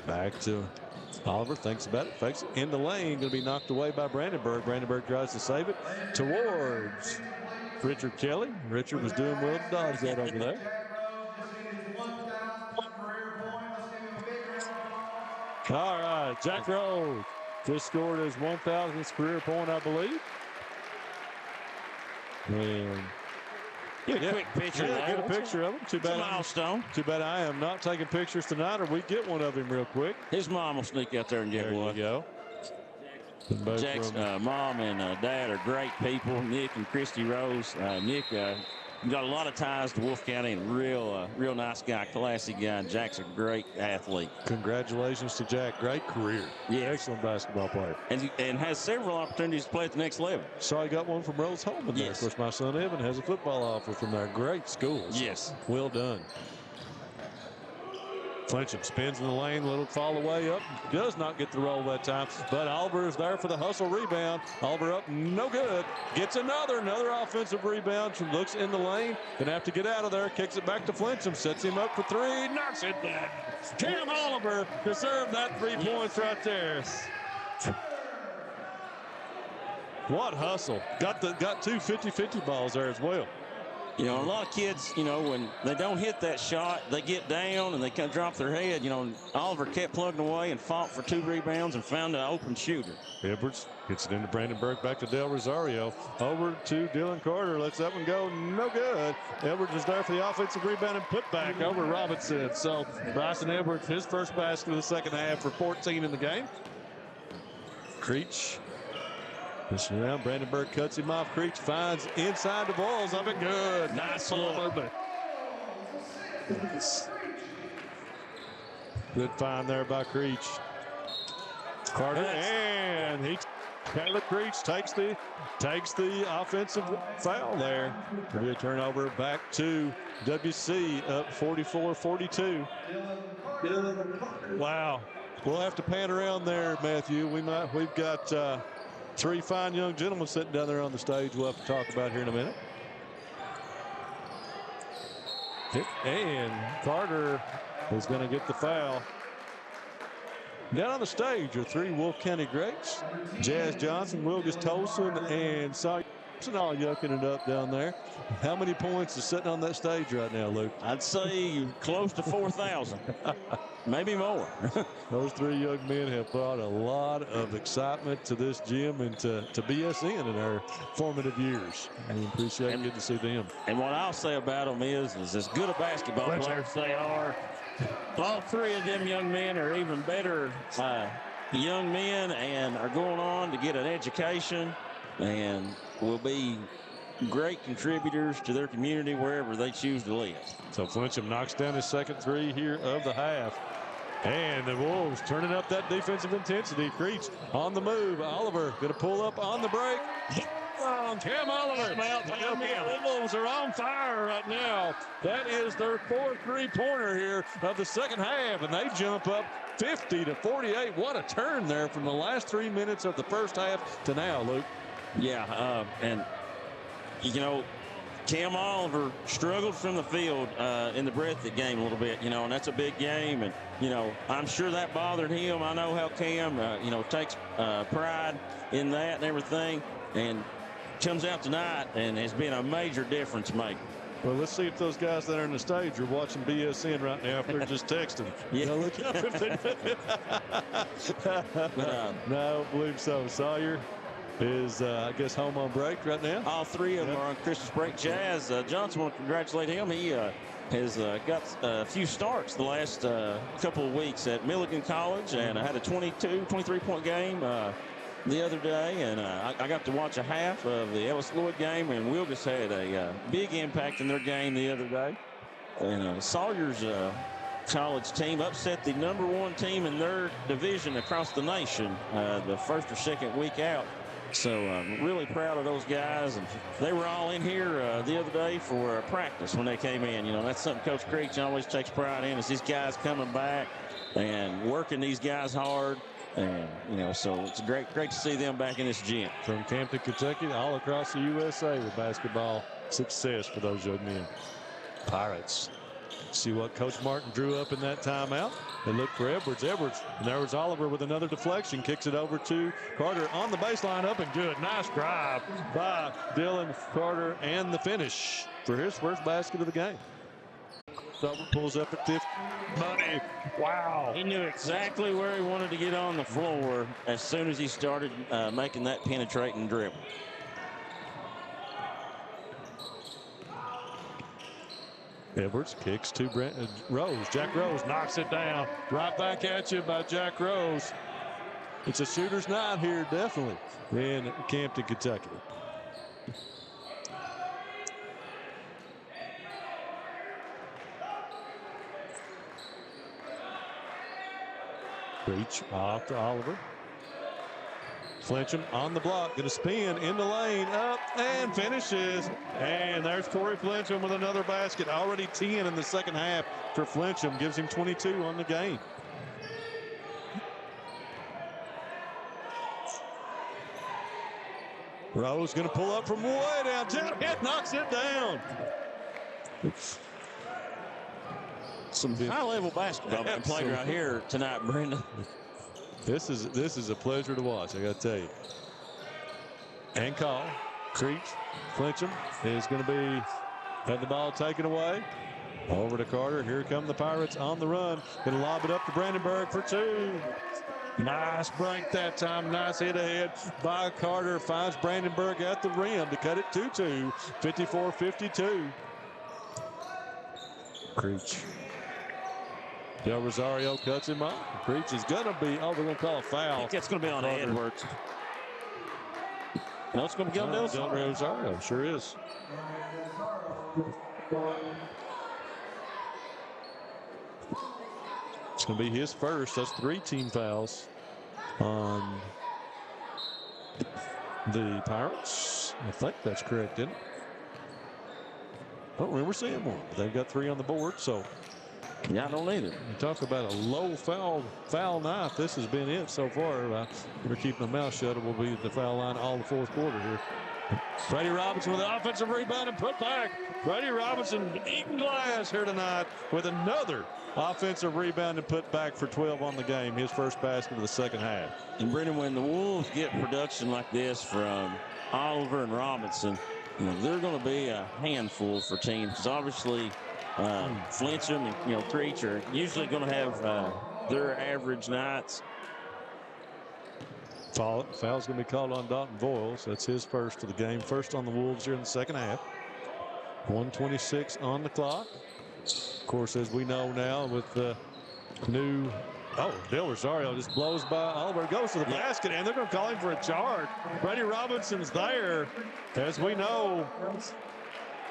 Back to Oliver, thinks about it, fakes it in the lane, going to be knocked away by Brandenburg. Brandenburg tries to save it towards Richard Kelly. Richard was doing well to dodge that over there. All right, Jack Rose just scored his 1,000th career point, I believe. And get a quick picture. Get a picture of him. Too bad. It's a milestone. Too bad I am not taking pictures tonight, or we get one of him real quick. His mom will sneak out there and get one. There you go. Jack's mom and dad are great people. Nick and Christy Rose. Nick got a lot of ties to Wolfe County, and real nice guy, classy guy. And Jack's a great athlete. Congratulations to Jack. Great career. Yeah. Excellent basketball player. And has several opportunities to play at the next level. So I got one from Rose Holman there. Yes. Of course, my son Evan has a football offer from there. Great schools. Yes. Well done. Flincham spins in the lane, little fall away up. Does not get the roll that time, but Oliver is there for the hustle rebound. Oliver up, no good. Gets another offensive rebound. Looks in the lane, gonna have to get out of there. Kicks it back to Flincham, sets him up for 3, knocks it down. Cam Oliver deserved that 3 points right there. What hustle. Got 2 50-50 balls there as well. You know, a lot of kids, you know, when they don't hit that shot, they get down and they kind of drop their head. You know, Oliver kept plugging away and fought for 2 rebounds and found an open shooter. Edwards gets it into Brandenburg, back to Del Rosario. Over to Dylan Carter, lets that one go, no good. Edwards is there for the offensive rebound and put back over Robinson. So Bryson Edwards, his first basket of the second half for 14 in the game. Creech. Pushing around, Brandenburg cuts him off. Creech finds inside the balls. Up and good. Nice movement. Good find there by Creech. Carter, and Caleb Creech takes the offensive foul there. It'll be a turnover back to WC, up 44-42. Wow. We'll have to pan around there, Matthew. We've got 3 fine young gentlemen sitting down there on the stage we'll have to talk about here in a minute. And Carter is going to get the foul. Down on the stage are 3 Wolfe County greats. Jazz Johnson, Wilgus Tolson, and Sawyer all yucking it up down there. How many points is sitting on that stage right now, Luke? I'd say close to 4,000. Maybe more. Those 3 young men have brought a lot of excitement to this gym and to BSN in our formative years. And we appreciate getting to see them. And what I'll say about them is as good a basketball players they are, all 3 of them young men are even better young men and are going on to get an education and will be great contributors to their community wherever they choose to live. So Flincham knocks down his second 3 here of the half. And the Wolves turning up that defensive intensity. Creech on the move. Oliver going to pull up on the break. Cam Oliver. The Wolves are on fire right now. That is their 4th 3-pointer here of the second half. And they jump up 50-48. What a turn there from the last 3 minutes of the first half to now, Luke. Yeah, and, you know, Cam Oliver struggled from the field in the Breathitt game a little bit, you know, and that's a big game. And, you know, I'm sure that bothered him. I know how Cam, you know, takes pride in that and everything. And comes out tonight and has been a major difference maker. Well, let's see if those guys that are on the stage are watching BSN right now if they're just texting. Yeah. Look up if they no, I don't believe so. Sawyer is, I guess, home on break right now. All 3 of them are on Christmas break. Jazz Johnson, want to congratulate him. He has got a few starts the last couple of weeks at Milligan College and had a 23-point game the other day, and I got to watch a half of the Ellis Lloyd game, and Wilgus had a big impact in their game the other day. And Sawyer's college team upset the #1 team in their division across the nation the first or second week out. So I'm really proud of those guys, and they were all in here the other day for practice when they came in. You know, that's something Coach Creech always takes pride in, is these guys coming back and working these guys hard. And, you know, so it's great to see them back in this gym. From Campton, Kentucky, all across the USA with basketball success for those young men. Pirates. See what Coach Martin drew up in that timeout. They look for Edwards. And there was Oliver with another deflection. Kicks it over to Carter on the baseline, up and good. Nice drive by Dylan Carter, and the finish for his first basket of the game. Pulls up at 50. Money. Wow. He knew exactly where he wanted to get on the floor as soon as he started making that penetrating dribble. Edwards kicks to Rose. Jack Rose knocks it down. Right back at you by Jack Rose. It's a shooter's night here, definitely, in Campton, Kentucky. Reach off to Oliver. Flincham on the block, going to spin in the lane, up and finishes. And there's Corey Flincham with another basket. Already 10 in the second half for Flincham. Gives him 22 on the game. Rose going to pull up from way down. Jack knocks it down. Some high-level basketball being played right here tonight, Brendan. This is a pleasure to watch, I got to tell you. And call. Creech, Flincham is going to be had the ball taken away. Over to Carter. Here come the Pirates on the run. Going to lob it up to Brandenburg for 2. Nice break that time. Nice hit ahead by Carter. Finds Brandenburg at the rim to cut it 2-2. 54-52. Creech. Del Rosario cuts him off. Creech is going to be, they're going to call a foul. I think it's going to be on Edwards. No, it's going to be on Del Rosario. Sure is. It's going to be his first. That's 3 team fouls on the Pirates. I think that's correct, isn't it? I don't remember seeing one. They've got 3 on the board, so. Yeah, I don't either. You talk about a low foul night. This has been it so far. We're keeping the mouth shut. It will be the foul line all the 4th quarter here. Brady Robinson with the offensive rebound and put back. Brady Robinson eating glass here tonight with another offensive rebound and put back for 12 on the game. His first basket of the second half. And Brendan, when the Wolves get production like this from Oliver and Robinson, they're going to be a handful for teams. Because obviously, Flincham and Creech are usually going to have their average nights. Foul's going to be called on Dalton Voiles. That's his first of the game. First on the Wolves here in the second half. 1:26 on the clock. Of course, as we know now with the new, Del Rosario just blows by Oliver, goes to the basket, and they're going to call him for a charge. Brady Robinson's there. As we know,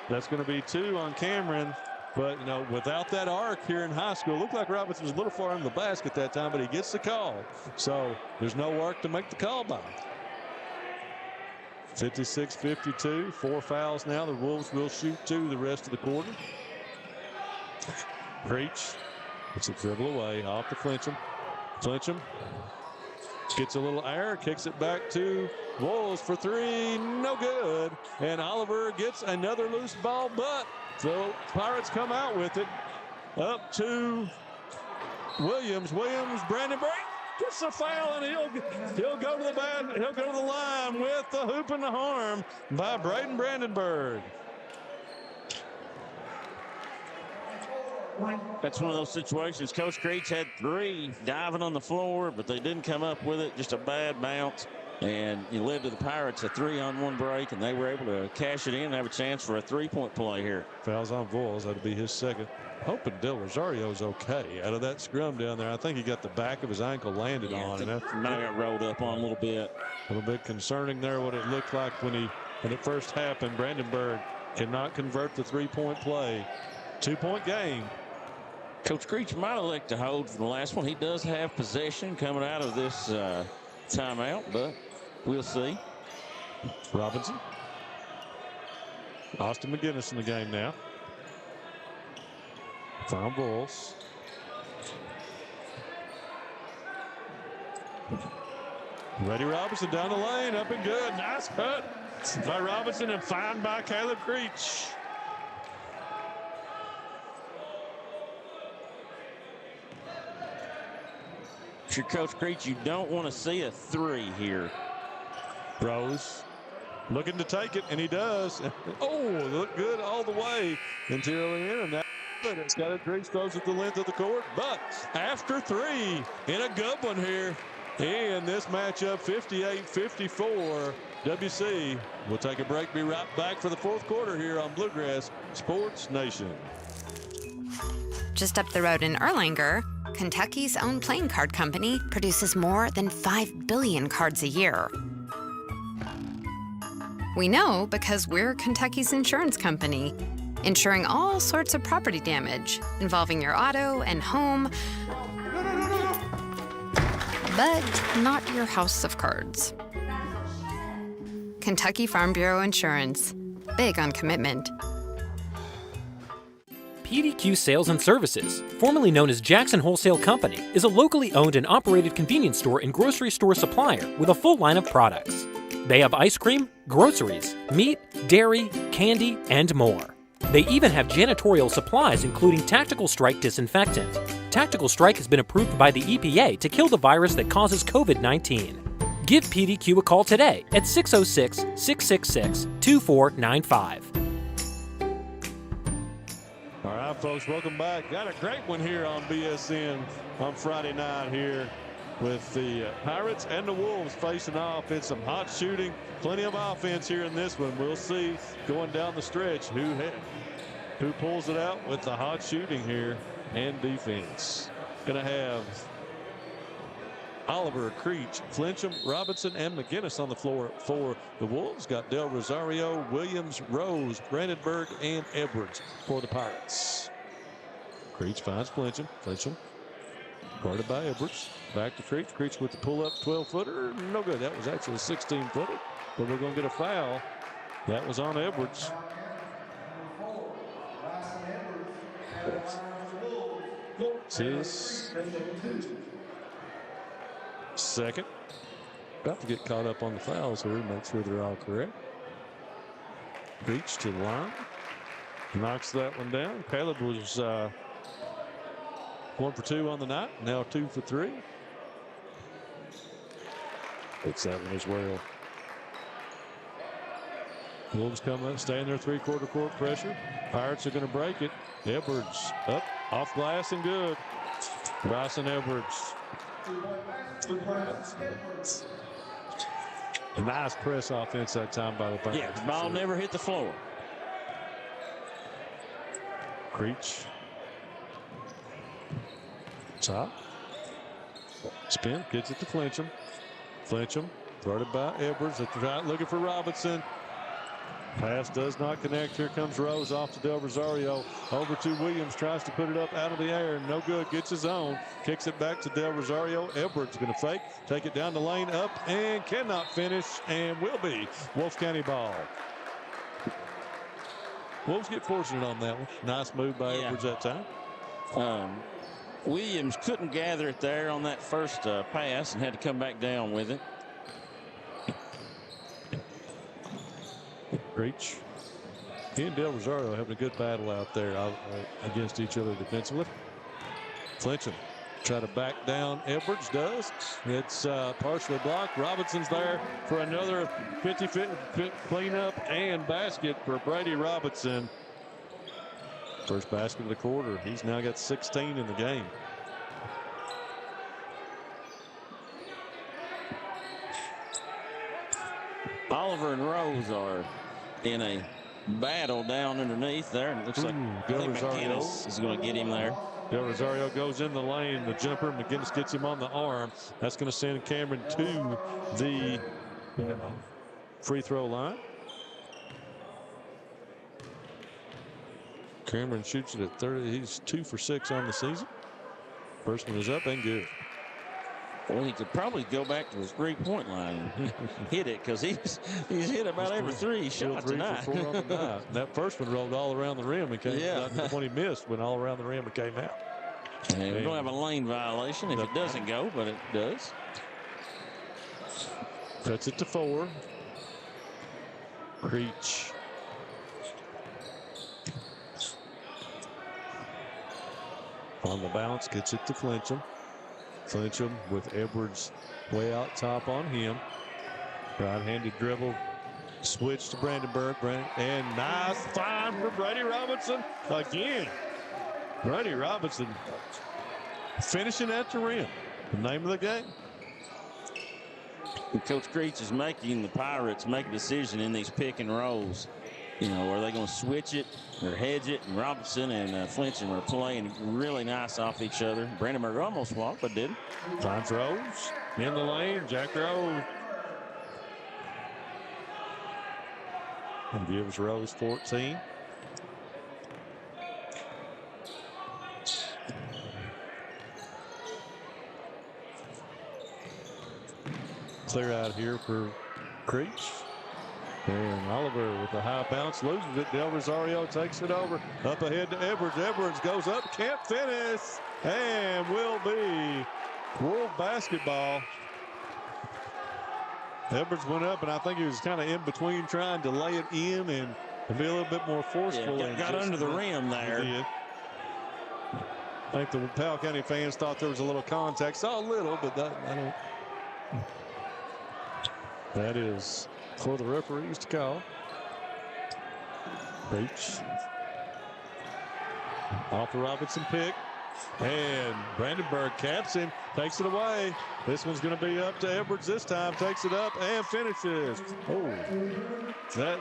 that's going to be 2 on Cameron. But, without that arc here in high school, it looked like Robinson was a little far under the basket that time, but he gets the call. So there's no arc to make the call by. 56-52, 4 fouls now. The Wolves will shoot 2 the rest of the quarter. Creech gets a dribble away off to Flincham. Flincham gets a little air, kicks it back to Wolves for 3, no good. And Oliver gets another loose ball, but the Pirates come out with it. Up to Williams. Brandenburg gets a foul, and he'll go to the bat. He'll go to the line with the hoop and the harm by Braden Brandenburg. That's one of those situations. Coach Creech had 3 diving on the floor, but they didn't come up with it. Just a bad bounce. And it led to the Pirates a 3-on-1 break, and they were able to cash it in and have a chance for a 3-point play here. Fouls on Voiles. That'll be his second. Hoping Del Rosario's okay out of that scrum down there. I think he got the back of his ankle landed on. And that might have got rolled up on a little bit. A little bit concerning there what it looked like when it first happened. Brandenburg cannot convert the 3-point play. 2-point game. Coach Creech might elect to hold for the last one. He does have possession coming out of this timeout, but we'll see. Robinson. Austin McGinnis in the game now. Found Bulls. Brady Robinson down the lane, up and good. Nice cut by Robinson and found by Caleb Creech. If you're Coach Creech, you don't want to see a 3 here. Rose looking to take it, and he does. Look good all the way until the end. Now it's got a Creech throws at the length of the court, but after 3 in a good one here in this matchup, 58-54. WC will take a break. Be right back for the 4th quarter here on Bluegrass Sports Nation. Just up the road in Erlanger, Kentucky's own playing card company produces more than 5 billion cards a year. We know because we're Kentucky's insurance company, insuring all sorts of property damage involving your auto and home, but not your house of cards. Kentucky Farm Bureau Insurance. Big on commitment. PDQ Sales and Services, formerly known as Jackson Wholesale Company, is a locally owned and operated convenience store and grocery store supplier with a full line of products. They have ice cream, groceries, meat, dairy, candy, and more. They even have janitorial supplies including Tactical Strike disinfectant. Tactical Strike has been approved by the EPA to kill the virus that causes COVID-19. Give PDQ a call today at 606-666-2495. All right, folks, welcome back. Got a great one here on BSN on Friday night here with the Pirates and the Wolves facing off. It's some hot shooting, plenty of offense here in this one. We'll see going down the stretch who pulls it out with the hot shooting here and defense. Going to have Oliver, Creech, Flincham, Robinson, and McGinnis on the floor for the Wolves. Got Del Rosario, Williams, Rose, Brandenburg, and Edwards for the Pirates. Creech finds Flincham. Flincham guarded by Edwards. Back to Creech. Creech with the pull-up 12-footer. No good. That was actually a 16-footer. But we're going to get a foul. That was on Edwards. It's his second. About to get caught up on the fouls here. Make sure they're all correct. Creech to the line. Knocks that one down. Caleb was 1 for 2 on the night. Now 2 for 3. It's that one as well. Wolves come up, stay in their three-quarter court pressure. Pirates are going to break it. Edwards up, off glass and good. Bryson Edwards. A nice press offense that time by the Pirates. Yeah, the ball never hit the floor. Creech. Top. Spin, gets it to Flincham. Flincham, guarded by Edwards at the right, looking for Robinson. Pass does not connect. Here comes Rose off to Del Rosario. Over to Williams. Tries to put it up out of the air. No good. Gets his own. Kicks it back to Del Rosario. Edwards going to fake. Take it down the lane. Up and cannot finish. And will be Wolfe County ball. Wolves get fortunate on that one. Nice move by Edwards that time. Williams couldn't gather it there on that first pass and had to come back down with it. Creech. He and Del Rosario having a good battle out there against each other defensively. Flincham try to back down. Edwards does. It's partially blocked. Robinson's there for another 50-50 cleanup and basket for Brady Robinson. First basket of the quarter. He's now got 16 in the game. Oliver and Rose are in a battle down underneath there. And it looks like McGinnis is going to get him there. Del Rosario goes in the lane. The jumper. McGinnis gets him on the arm. That's going to send Cameron to the free throw line. Cameron shoots it at 30. He's 2 for 6 on the season. First one is up and good. Well, he could probably go back to his 3-point line and hit it because he's hit about every 3 shot tonight. That first one rolled all around the rim and came out. The one he missed went all around the rim and came out. And we're going to have a lane violation if it doesn't go, but it does. Cuts it to 4. Creech. On the bounce, gets it to Flincham. Flincham with Edwards way out top on him. Right-handed dribble. Switch to Brandenburg. And nice find for Brady Robinson again. Brady Robinson finishing at the rim. The name of the game. And Coach Creech is making the Pirates make a decision in these pick and rolls. You know, are they going to switch it or hedge it? And Robinson and Flincham are playing really nice off each other. Brandenburg almost walked, but didn't. Finds Rose in the lane. Jack Rose. And gives Rose 14. Clear out here for Creech. And Oliver with a high bounce loses it. Del Rosario takes it over. Up ahead to Edwards. Edwards goes up, can't finish, and will be Wolf basketball. Edwards went up, and I think he was kind of in between trying to lay it in and be a little bit more forceful. Yeah, got under the rim there. I think the Powell County fans thought there was a little contact. Saw a little, but I don't. That is for the referees to call. Reach. Off the Robinson pick. And Brandenburg caps him, takes it away. This one's going to be up to Edwards this time. Takes it up and finishes. Oh, that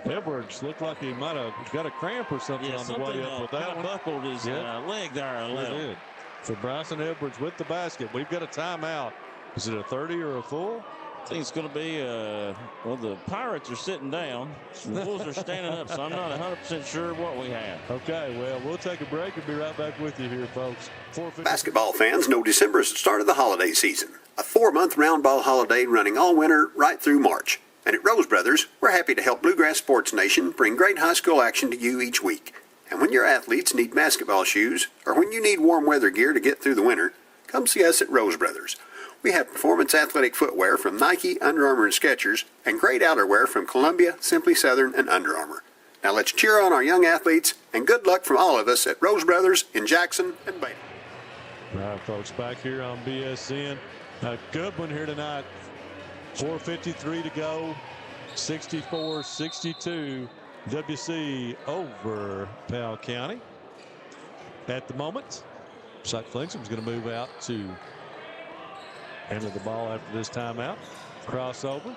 Edwards looked like he might have got a cramp or something on the way up with that one. Buckled his leg there a little. So Bryson Edwards with the basket. We've got a timeout. Is it a 30 or a full? I think it's going to be, well, the Pirates are sitting down. The Wolves are standing up, so I'm not 100% sure what we have. Okay, well, we'll take a break and be right back with you here, folks. Basketball fans know December is the start of the holiday season. A 4-month round ball holiday running all winter right through March. And at Rose Brothers, we're happy to help Bluegrass Sports Nation bring great high school action to you each week. And when your athletes need basketball shoes, or when you need warm weather gear to get through the winter, come see us at Rose Brothers. We have performance athletic footwear from Nike, Under Armour, and Skechers, and great outerwear from Columbia, Simply Southern, and Under Armour. Now let's cheer on our young athletes, and good luck from all of us at Rose Brothers in Jackson and Beta. All right, folks, back here on BSN. A good one here tonight. 4:53 to go. 64-62. WC over Powell County. At the moment, Sight Flinchum's going to move out to enter the ball after this timeout. Crossover.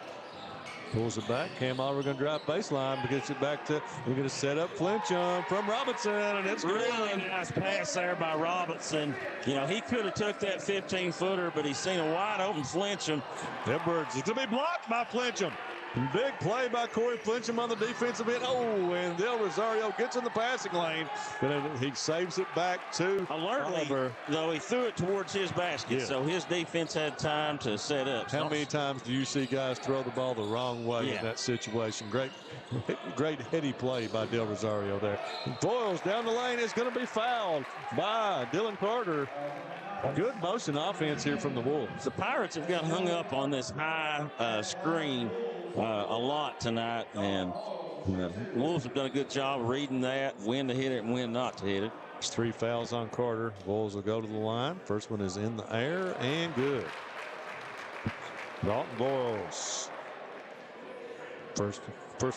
Pulls it back. Cam Oliver going to drive baseline, but gets it back to, we're going to set up Flinchum from Robinson, and it's really nice pass there by Robinson. You know, he could have took that 15-footer, but he's seen a wide open Flinchum. Edwards is going to be blocked by Flinchum. Big play by Corey Flinchum on the defensive end. Oh, and Del Rosario gets in the passing lane, but he saves it back to alertly, Oliver. Though he threw it towards his basket, so his defense had time to set up. How many times do you see guys throw the ball the wrong way in that situation? Great heady play by Del Rosario there. Boyles down the lane is going to be fouled by Dylan Carter. Good motion offense here from the Wolves. The Pirates have got hung up on this high screen a lot tonight, and the Wolves have done a good job reading that, when to hit it and when not to hit it. There's 3 fouls on Carter. Wolves will go to the line. First one is in the air and good. Dalton Boyles. First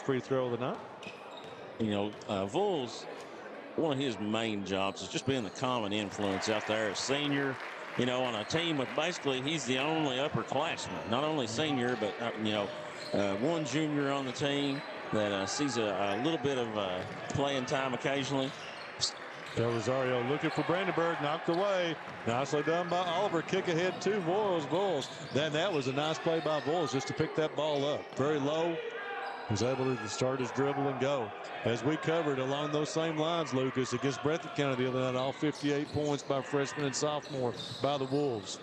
free throw of the night. You know, Wolves, one of his main jobs is just being the common influence out there as senior, you know, on a team with basically he's the only upperclassman, not only senior, but, you know, one junior on the team that sees a little bit of playing time occasionally. Del Rosario looking for Brandenburg, knocked away. Nicely done by Oliver. Kick ahead to Boyles. Then that was a nice play by Boyles just to pick that ball up. Very low. Was able to start his dribble and go. As we covered along those same lines, Lucas, against Breathitt County the other night, all 58 points by freshman and sophomore by the Wolves.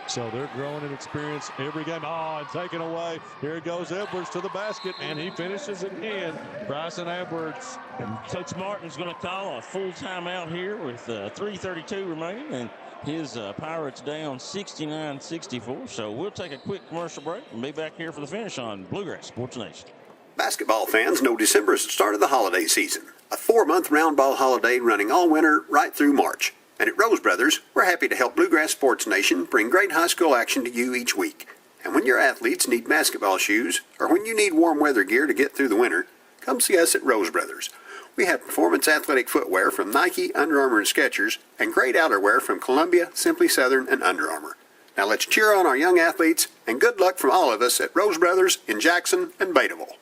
So they're growing in experience every game. Oh, and taken away. Here goes Edwards to the basket, and he finishes again. Bryson Edwards. And Coach Martin's going to call a full timeout here with 3:32 remaining, and his Pirates down 69-64. So we'll take a quick commercial break and be back here for the finish on Bluegrass Sports Nation. Basketball fans know December is the start of the holiday season. A 4-month round ball holiday running all winter right through March. And at Rose Brothers, we're happy to help Bluegrass Sports Nation bring great high school action to you each week. And when your athletes need basketball shoes, or when you need warm weather gear to get through the winter, come see us at Rose Brothers. We have performance athletic footwear from Nike, Under Armour, and Skechers, and great outerwear from Columbia, Simply Southern, and Under Armour. Now let's cheer on our young athletes, and good luck from all of us at Rose Brothers in Jackson and Betaville.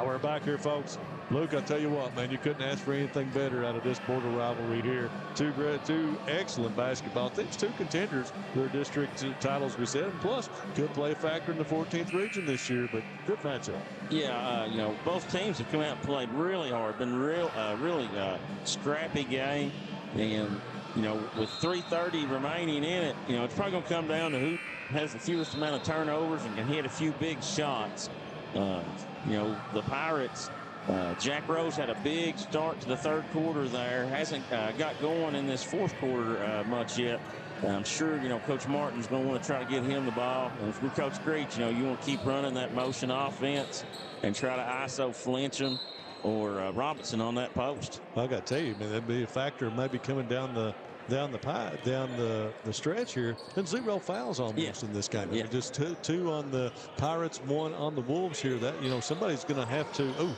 We're back here, folks. Luke, I tell you what, man, you couldn't ask for anything better out of this border rivalry here. Two excellent basketball teams, 2 contenders, their district titles we said, and plus could play a factor in the 14th region this year, but good matchup. Yeah, you know, both teams have come out and played really hard, been really scrappy game, and you know, with 3:30 remaining in it, you know, it's probably going to come down to who has the fewest amount of turnovers and can hit a few big shots. You know, the Pirates, Jack Rose had a big start to the third quarter there. Hasn't got going in this fourth quarter much yet. I'm sure, you know, Coach Martin's going to want to try to get him the ball. And if you're Coach Greach, you know, you want to keep running that motion offense and try to ISO Flinchum or Robinson on that post. I got to tell you, man, that'd be a factor maybe coming down the down the stretch here, and 0 fouls almost in this game. I mean, just two on the Pirates, 1 on the Wolves here. That, somebody's going to have to. Oh,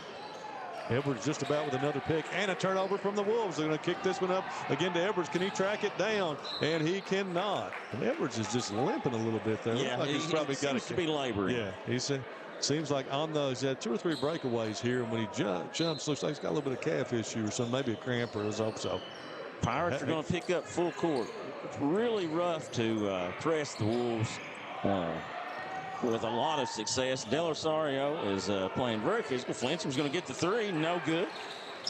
Edwards just about with another pick and a turnover from the Wolves. They're going to kick this one up again to Edwards. Can he track it down? And he cannot. And Edwards is just limping a little bit there. Yeah, like he's probably got to be laboring. Yeah, seems like on those, he had 2 or 3 breakaways here, and when he jumps, looks like he's got a little bit of calf issue or something, maybe a cramp or so. Pirates are going to pick up full court. It's really rough to press the Wolves with a lot of success. Del Rosario is playing very physical. Flinchum's going to get the 3, no good.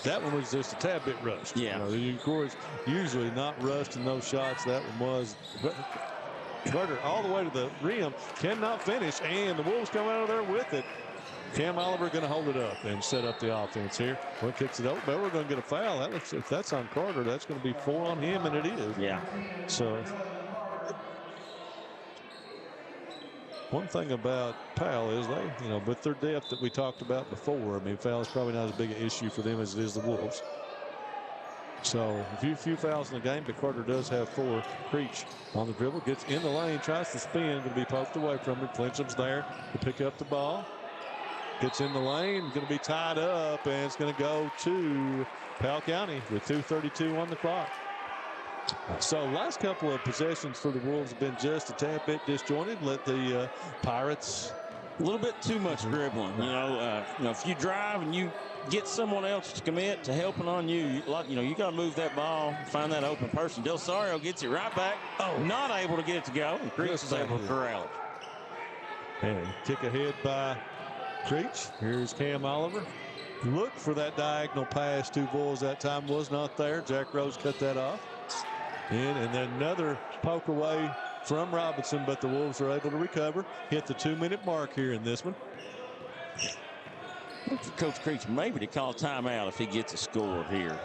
That one was just a tad bit rushed. Yeah. Of course, usually not rushed in those shots. That one was. Carter all the way to the rim, cannot finish, and the Wolves come out of there with it. Cam Oliver going to hold it up and set up the offense here. One kicks it over, but we're going to get a foul. If that's on Carter, that's going to be 4 on him, and it is. Yeah. So one thing about Powell is they, with their depth that we talked about before, I mean, foul is probably not as big an issue for them as it is the Wolves. So a few fouls in the game, but Carter does have 4. Creech on the dribble, gets in the lane, tries to spin, going to be poked away from him. Flinchum's there to pick up the ball. Gets in the lane, going to be tied up, and it's going to go to Powell County with 2:32 on the clock. So last couple of possessions for the Wolves have been just a tad bit disjointed. Let the Pirates. A little bit too much dribbling. If you drive and you get someone else to commit to helping on you, you got to move that ball, find that open person. Del Rosario gets it right back. Oh, not able to get it to go, and Creech is able to corral it. And kick ahead by Creech. Here's Cam Oliver. Look for that diagonal pass to Bulls that time, was not there. Jack Rose cut that off. And then another poke away from Robinson, but the Wolves are able to recover. Hit the 2-minute mark here in this one. Look for Coach Creech maybe to call timeout if he gets a score here.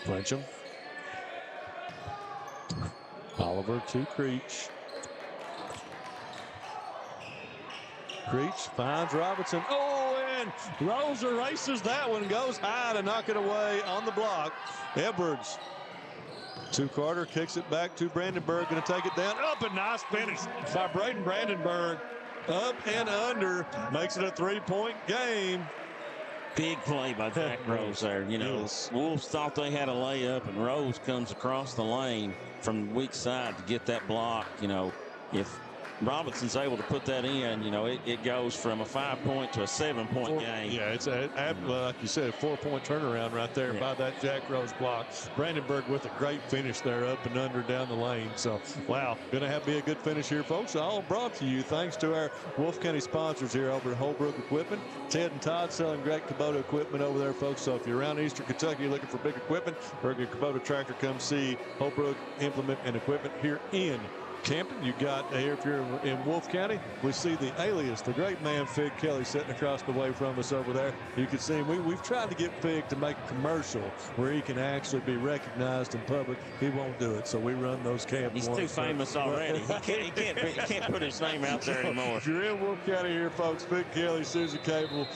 Flinchum. Oliver to Creech. Creech finds Robinson. Oh, and Rose erases that one. Goes high to knock it away on the block. Edwards to Carter. Kicks it back to Brandenburg. Going to take it down. Up, and nice finish by Braden Brandenburg. Up and under. Makes it a 3-point game. Big play by Jack Rose there. Wolves thought they had a layup, and Rose comes across the lane from the weak side to get that block. If Robinson's able to put that in, it goes from a 5-point to a 7-point game. Yeah, it's like you said, a 4-point turnaround right there by that Jack Rose block. Brandenburg with a great finish there, up and under down the lane. So, wow, going to be a good finish here, folks. All brought to you thanks to our Wolfe County sponsors here over at Holbrook Equipment. Ted and Todd selling great Kubota equipment over there, folks. So if you're around Eastern Kentucky looking for big equipment or a Kubota tractor, come see Holbrook Implement and Equipment here in Campton. You got here, if you're in Wolfe County, we see the alias, the great man Fig Kelly, sitting across the way from us over there. You can see him. We've tried to get Fig to make a commercial where he can actually be recognized in public. He won't do it, so we run those camps. He's too famous already. He can't put his name out there anymore. If you're in Wolfe County here, folks, Fig Kelly, Susie Cable,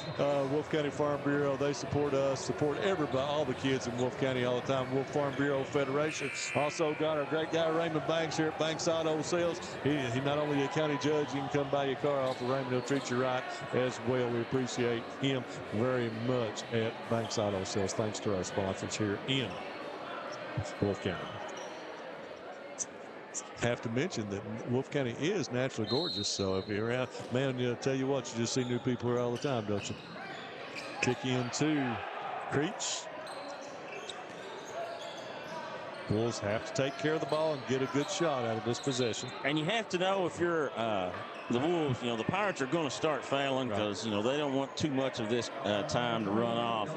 Wolfe County Farm Bureau, they support us, support everybody, all the kids in Wolfe County all the time. Wolfe Farm Bureau Federation. Also got our great guy Raymond Banks here at Banks Auto Sales. He not only a county judge, you can come buy your car off of Raymond. He'll treat you right as well. We appreciate him very much at Banks Auto Sales. Thanks to our sponsors here in Wolfe County. Have to mention that Wolfe County is naturally gorgeous. So if you're around, man, tell you what, you just see new people here all the time, don't you? Kick into Creech. Wolves have to take care of the ball and get a good shot out of this possession. And you have to know if you're the Wolves, the Pirates are going to start fouling because, they don't want too much of this time to run off.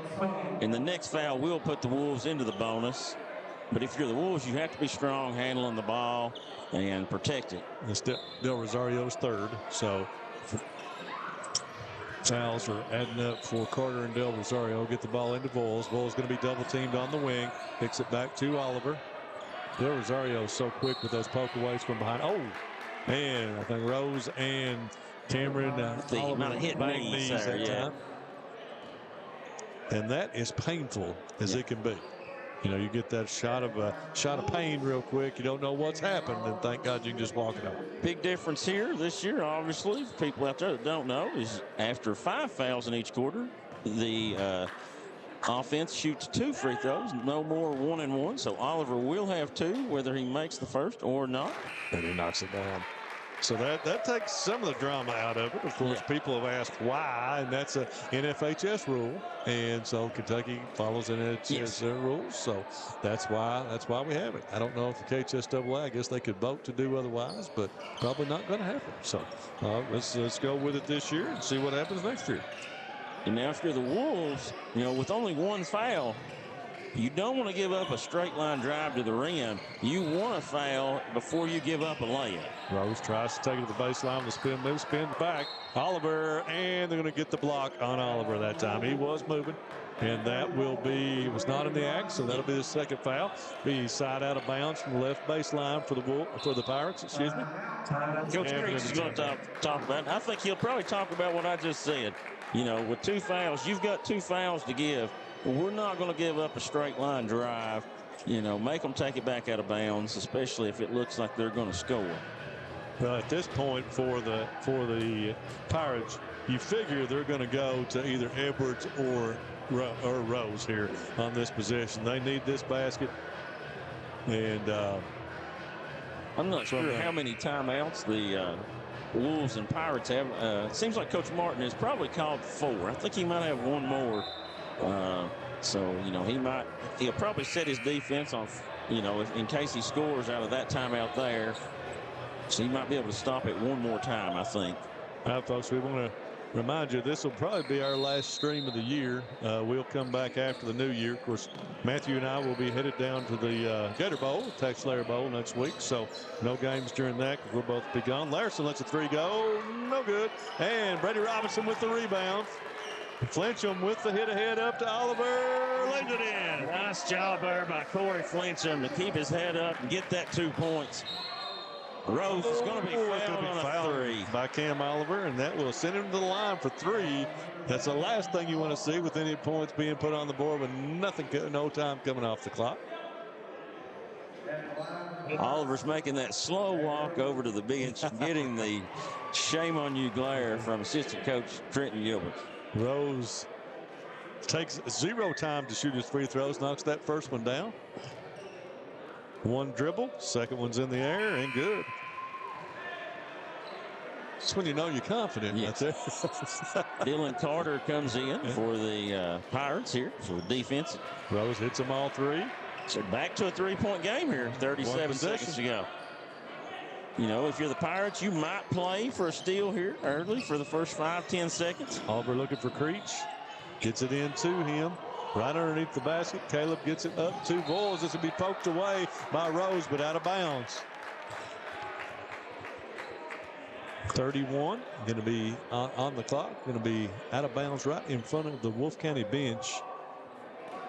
And the next foul will put the Wolves into the bonus. But if you're the Wolves, you have to be strong handling the ball and protect it. It's Del Rosario's third, so fouls are adding up for Carter and Del Rosario. Get the ball into Voles. Voles going to be double teamed on the wing. Picks it back to Oliver. Del Rosario is so quick with those pokeaways from behind. Oh, man, I think Rose and Cameron Oliver hit knees that time. And that is painful as it can be. You get that shot of pain real quick. You don't know what's happened, and thank God you can just walk it off. Big difference here this year, obviously, for people out there that don't know, is after 5 fouls in each quarter, the offense shoots 2 free throws, no more 1-and-1. So Oliver will have 2, whether he makes the first or not. And he knocks it down. So that takes some of the drama out of it. Of course, people have asked why, and that's a NFHS rule. And so Kentucky follows NFHS rules. So that's why we have it. I don't know if the KHSAA, I guess they could vote to do otherwise, but probably not going to happen. So let's go with it this year and see what happens next year. And now if you're the Wolves, with only 1 foul, you don't want to give up a straight line drive to the rim. You want a foul before you give up a layup. Rose tries to take it to the baseline. The spin move, spins back. Oliver, and they're going to get the block on Oliver that time. He was moving, and that was not in the act, so that'll be the second foul. Be side out of bounds from the left baseline for the Pirates. Excuse me. Coach Creech is going to talk about it. I think he'll probably talk about what I just said. With 2 fouls, you've got 2 fouls to give. We're not going to give up a straight line drive. Make them take it back out of bounds, especially if it looks like they're going to score. Well, at this point for the Pirates, you figure they're going to go to either Edwards or Rose here on this possession. They need this basket, and I'm not sure how many timeouts the Wolves and Pirates have. It seems like Coach Martin has probably called 4. I think he might have 1 more. So he'll probably set his defense on, in case he scores out of that timeout there. So he might be able to stop it 1 more time, I think. All right, folks, we want to remind you this will probably be our last stream of the year. We'll come back after the new year. Of course, Matthew and I will be headed down to the Gator Bowl, Texas Lair Bowl next week. So no games during that because we'll both be gone. Larson lets a 3 go. No good. And Brady Robinson with the rebound. Flincham with the hit ahead up to Oliver. Lays it in. Nice job there by Corey Flincham to keep his head up and get that 2 points. Rose is going to be fouled on a 3 by Cam Oliver, and that will send him to the line for 3. That's the last thing you want to see with any points being put on the board with no time coming off the clock. Oliver's making that slow walk over to the bench, getting the shame on you glare from assistant coach Trenton Gilbert. Rose takes 0 time to shoot his free throws, knocks that first one down. 1 dribble, second one's in the air, and good. That's when you know you're confident. Yes. That's it. Dylan Carter comes in for the Pirates here for defense. Rose hits them all 3. So back to a 3-point game here, 37 seconds to go. If you're the Pirates, you might play for a steal here early for the first 5-10 seconds. Oliver looking for Creech. Gets it in to him. Right underneath the basket. Caleb gets it up to Voles. This will be poked away by Rose, but out of bounds. 31 going to be on the clock. Going to be out of bounds right in front of the Wolfe County bench.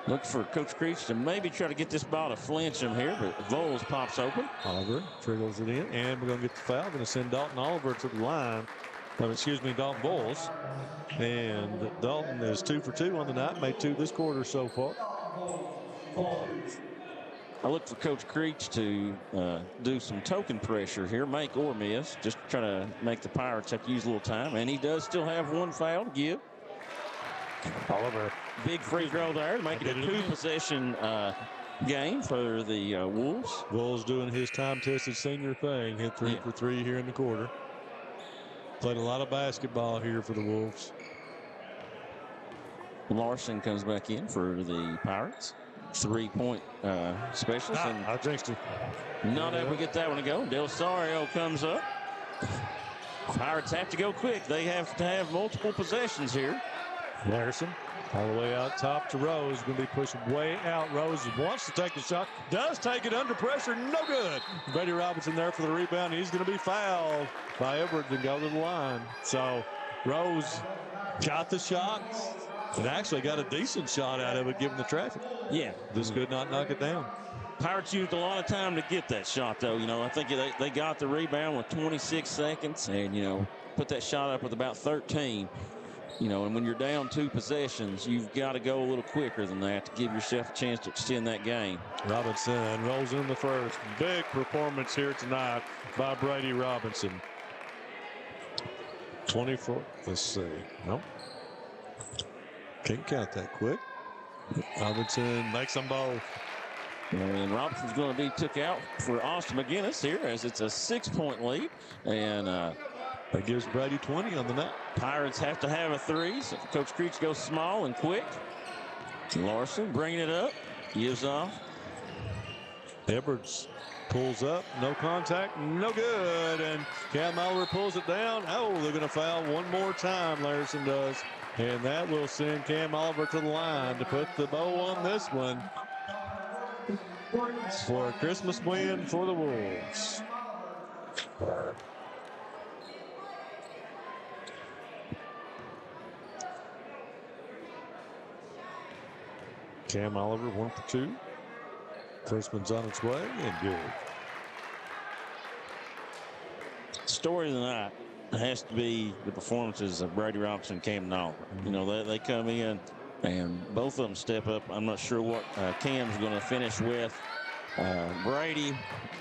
Look for Coach Creech to maybe try to get this ball to Flincham here, but Voles pops open. Oliver triggers it in, and we're going to get the foul. Going to send Dalton Oliver to the line. Dalton Voles. And Dalton is 2 for 2 on the night. Made 2 this quarter so far. I look for Coach Creech to do some token pressure here, make or miss, just to try to make the Pirates have to use a little time. And he does still have 1 foul to give. Oliver. Big free throw there to make it a 2-possession game for the Wolves. Wolves doing his time-tested senior thing. Hit 3 for 3 here in the quarter. Played a lot of basketball here for the Wolves. Larson comes back in for the Pirates. 3-point specialist. I jinxed him. Not able to get that one to go. Del Sario comes up. Pirates have to go quick. They have to have multiple possessions here. Larson all the way out top to Rose. Going to be pushed way out. Rose wants to take the shot. Does take it under pressure. No good. Brady Robinson there for the rebound. He's going to be fouled by Edwards and go to the line. So Rose got the shot and actually got a decent shot out of it given the traffic. Yeah. Just could not knock it down. Pirates used a lot of time to get that shot, though. I think they got the rebound with 26 seconds and, put that shot up with about 13. And when you're down 2 possessions, you've got to go a little quicker than that to give yourself a chance to extend that game. Robinson rolls in the first. Big performance here tonight by Brady Robinson. 24. Let's see. Nope. Can't count that quick. Robinson makes them both. And Robinson's going to be took out for Austin McGinnis here as it's a 6-point lead. And that gives Brady 20 on the night. Pirates have to have a 3, so Coach Creech goes small and quick. Larson bringing it up, gives off. Edwards pulls up, no contact, no good. And Cam Oliver pulls it down. Oh, they're going to foul one more time, Larson does. And that will send Cam Oliver to the line to put the bow on this one for a Christmas win for the Wolves. Cam Oliver 1 for 2. First one's on its way and good. Story of the night has to be the performances of Brady Robinson and Cam Oliver. They come in and both of them step up. I'm not sure what Cam's going to finish with. Brady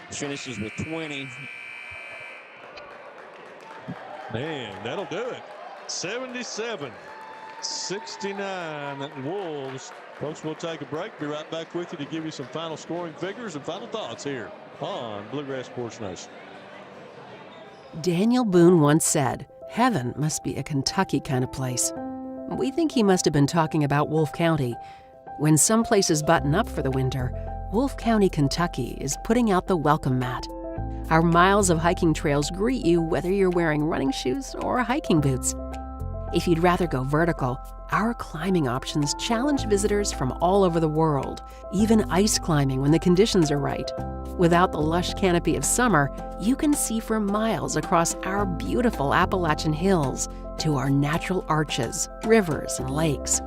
finishes with 20. Man, that'll do it. 77-69 Wolves. Folks, we'll take a break. Be right back with you to give you some final scoring figures and final thoughts here on Bluegrass Sports Nation. Daniel Boone once said, "Heaven must be a Kentucky kind of place." We think he must have been talking about Wolfe County. When some places button up for the winter, Wolfe County, Kentucky is putting out the welcome mat. Our miles of hiking trails greet you whether you're wearing running shoes or hiking boots. If you'd rather go vertical, our climbing options challenge visitors from all over the world, even ice climbing when the conditions are right. Without the lush canopy of summer, you can see for miles across our beautiful Appalachian hills to our natural arches, rivers, and lakes.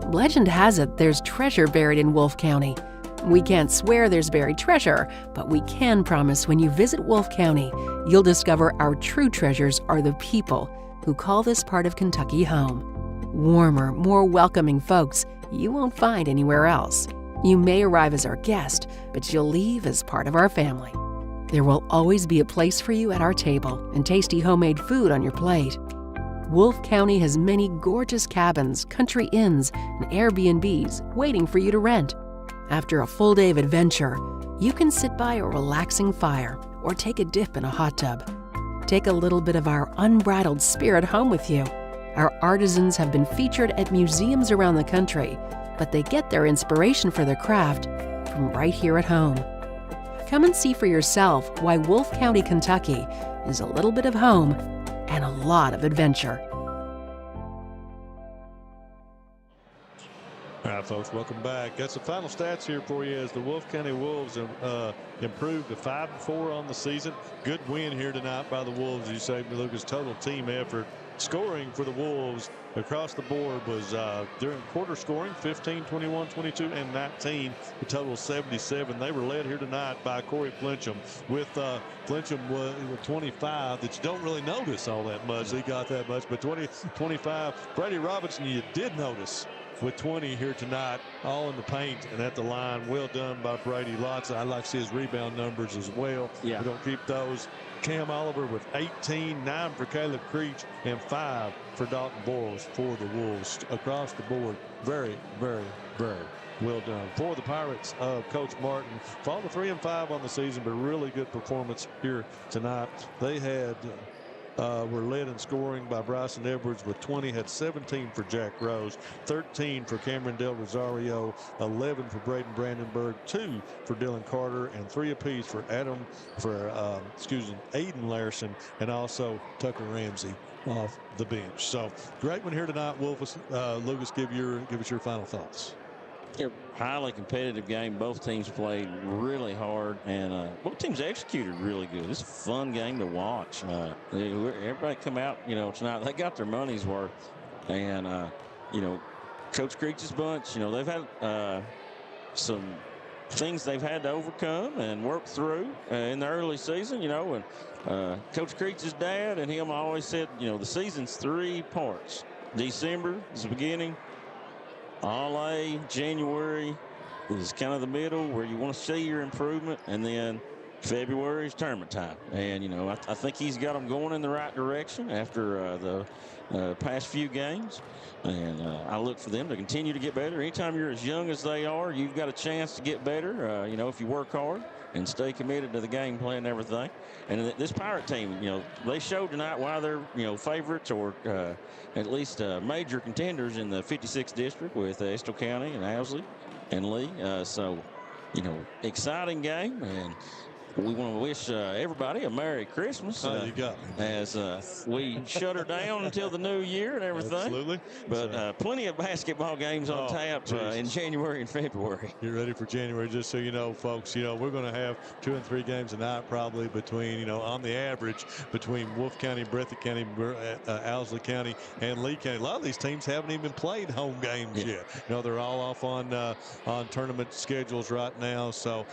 Legend has it there's treasure buried in Wolfe County. We can't swear there's buried treasure, but we can promise when you visit Wolfe County, you'll discover our true treasures are the people who call this part of Kentucky home. Warmer, more welcoming folks you won't find anywhere else. You may arrive as our guest, but you'll leave as part of our family. There will always be a place for you at our table and tasty homemade food on your plate. Wolfe County has many gorgeous cabins, country inns, and Airbnbs waiting for you to rent. After a full day of adventure, you can sit by a relaxing fire or take a dip in a hot tub. Take a little bit of our unbridled spirit home with you. Our artisans have been featured at museums around the country, but they get their inspiration for their craft from right here at home. Come and see for yourself why Wolfe County, Kentucky is a little bit of home and a lot of adventure. All right, folks, welcome back. Got some final stats here for you as the Wolfe County Wolves improved to 5-4 on the season. Good win here tonight by the Wolves. You say, Lucas, total team effort. Scoring for the Wolves across the board was during quarter scoring 15, 21, 22, and 19. The total 77. They were led here tonight by Corey Flincham with Flincham with 25 that you don't really notice all that much. He got that much, but 25. Brady Robinson, you did notice with 20 here tonight, all in the paint and at the line. Well done by Brady. Lots. I'd like to see his rebound numbers as well. Yeah. We don't keep those. Cam Oliver with 18, 9 for Caleb Creech, and 5 for Dalton Boyles for the Wolves across the board. Very, very, very well done for the Pirates of Coach Martin. Fall to 3-5 on the season, but really good performance here tonight. They had were led in scoring by Bryson Edwards with 20, had 17 for Jack Rose, 13 for Cameron Del Rosario, 11 for Braden Brandenburg, 2 for Dylan Carter, and 3 apiece for Aiden Larson, and also Tucker Ramsey off the bench. So great one here tonight, Wolfe. Lucas, give us your final thoughts. A highly competitive game. Both teams played really hard, and both teams executed really good. It's a fun game to watch. Everybody come out, tonight. They got their money's worth, and Coach Creech's bunch. They've had some things they've had to overcome and work through in the early season. And Coach Creech's dad and him always said, the season's 3 parts. December is the beginning. All A, January is kind of the middle where you want to see your improvement, and then February is tournament time. And, you know, I think he's got them going in the right direction after the past few games. And I look for them to continue to get better. Anytime you're as young as they are, you've got a chance to get better, you know, if you work hard and stay committed to the game plan and everything. And this Pirate team, you know, they showed tonight why they're, you know, favorites or at least major contenders in the 56th district with Estill County and Owsley and Lee. So, you know, exciting game, and we want to wish everybody a Merry Christmas. You got me. As we shut her down until the new year and everything. Absolutely. But plenty of basketball games on tap in January and February. Get ready for January. Just so you know, folks, you know, we're going to have 2 and 3 games a night probably between, you know, on the average between Wolfe County, Breathitt County, Owsley County, and Lee County. A lot of these teams haven't even played home games yet. You know, they're all off on tournament schedules right now. So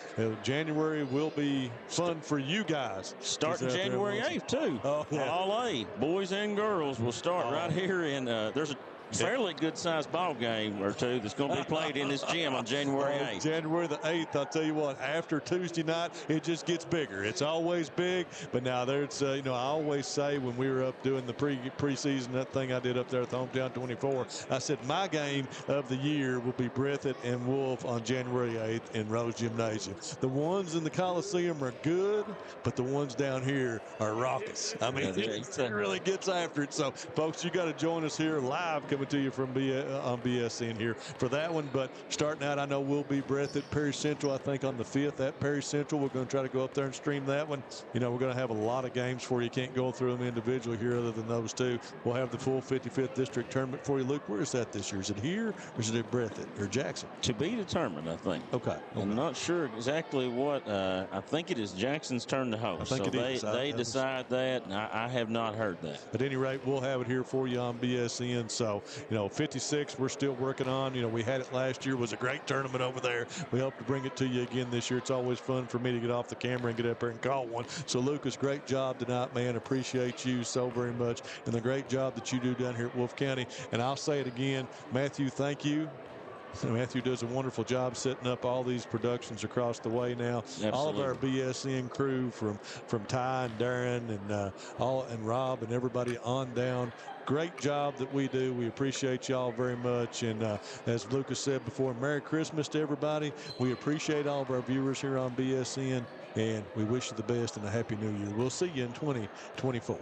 January will be fun for you guys. Starting January 8th, too. Oh, yeah. All A, boys and girls, will start right here. And there's a fairly good-sized ball game or two that's going to be played in this gym on January 8th. January the 8th, I'll tell you what, after Tuesday night, it just gets bigger. It's always big, but now there's, you know, I always say when we were up doing the preseason, that thing I did up there at the Hometown 24, I said my game of the year will be Breathitt and Wolfe on January 8th in Rose Gymnasium. The ones in the Coliseum are good, but the ones down here are raucous. I mean, it really gets after it. So, folks, you got to join us here live coming to you from on BSN here for that one. But starting out, I know we'll be Breathitt, Perry Central, I think on the 5th at Perry Central. We're going to try to go up there and stream that one. You know, we're going to have a lot of games for you. Can't go through them individually here other than those two. We'll have the full 55th district tournament for you. Luke, where is that this year? Is it here or is it at Breathitt or Jackson? To be determined, I think. Okay. I'm not sure exactly what. I think it is Jackson's turn to host. I think they decide that, and I have not heard that. At any rate, we'll have it here for you on BSN. So, you know, 56 we're still working on. You know, we had it last year. It was a great tournament over there. We hope to bring it to you again this year. It's always fun for me to get off the camera and get up there and call one. So, Lucas, great job tonight, man. Appreciate you so very much and the great job that you do down here at Wolfe County. And I'll say it again, Matthew, thank you. Matthew does a wonderful job setting up all these productions across the way now. Absolutely. All of our BSN crew from Ty and Darren and Rob and everybody on down. Great job that we do. We appreciate y'all very much. And as Lucas said before, Merry Christmas to everybody. We appreciate all of our viewers here on BSN, and we wish you the best and a Happy New Year. We'll see you in 2024.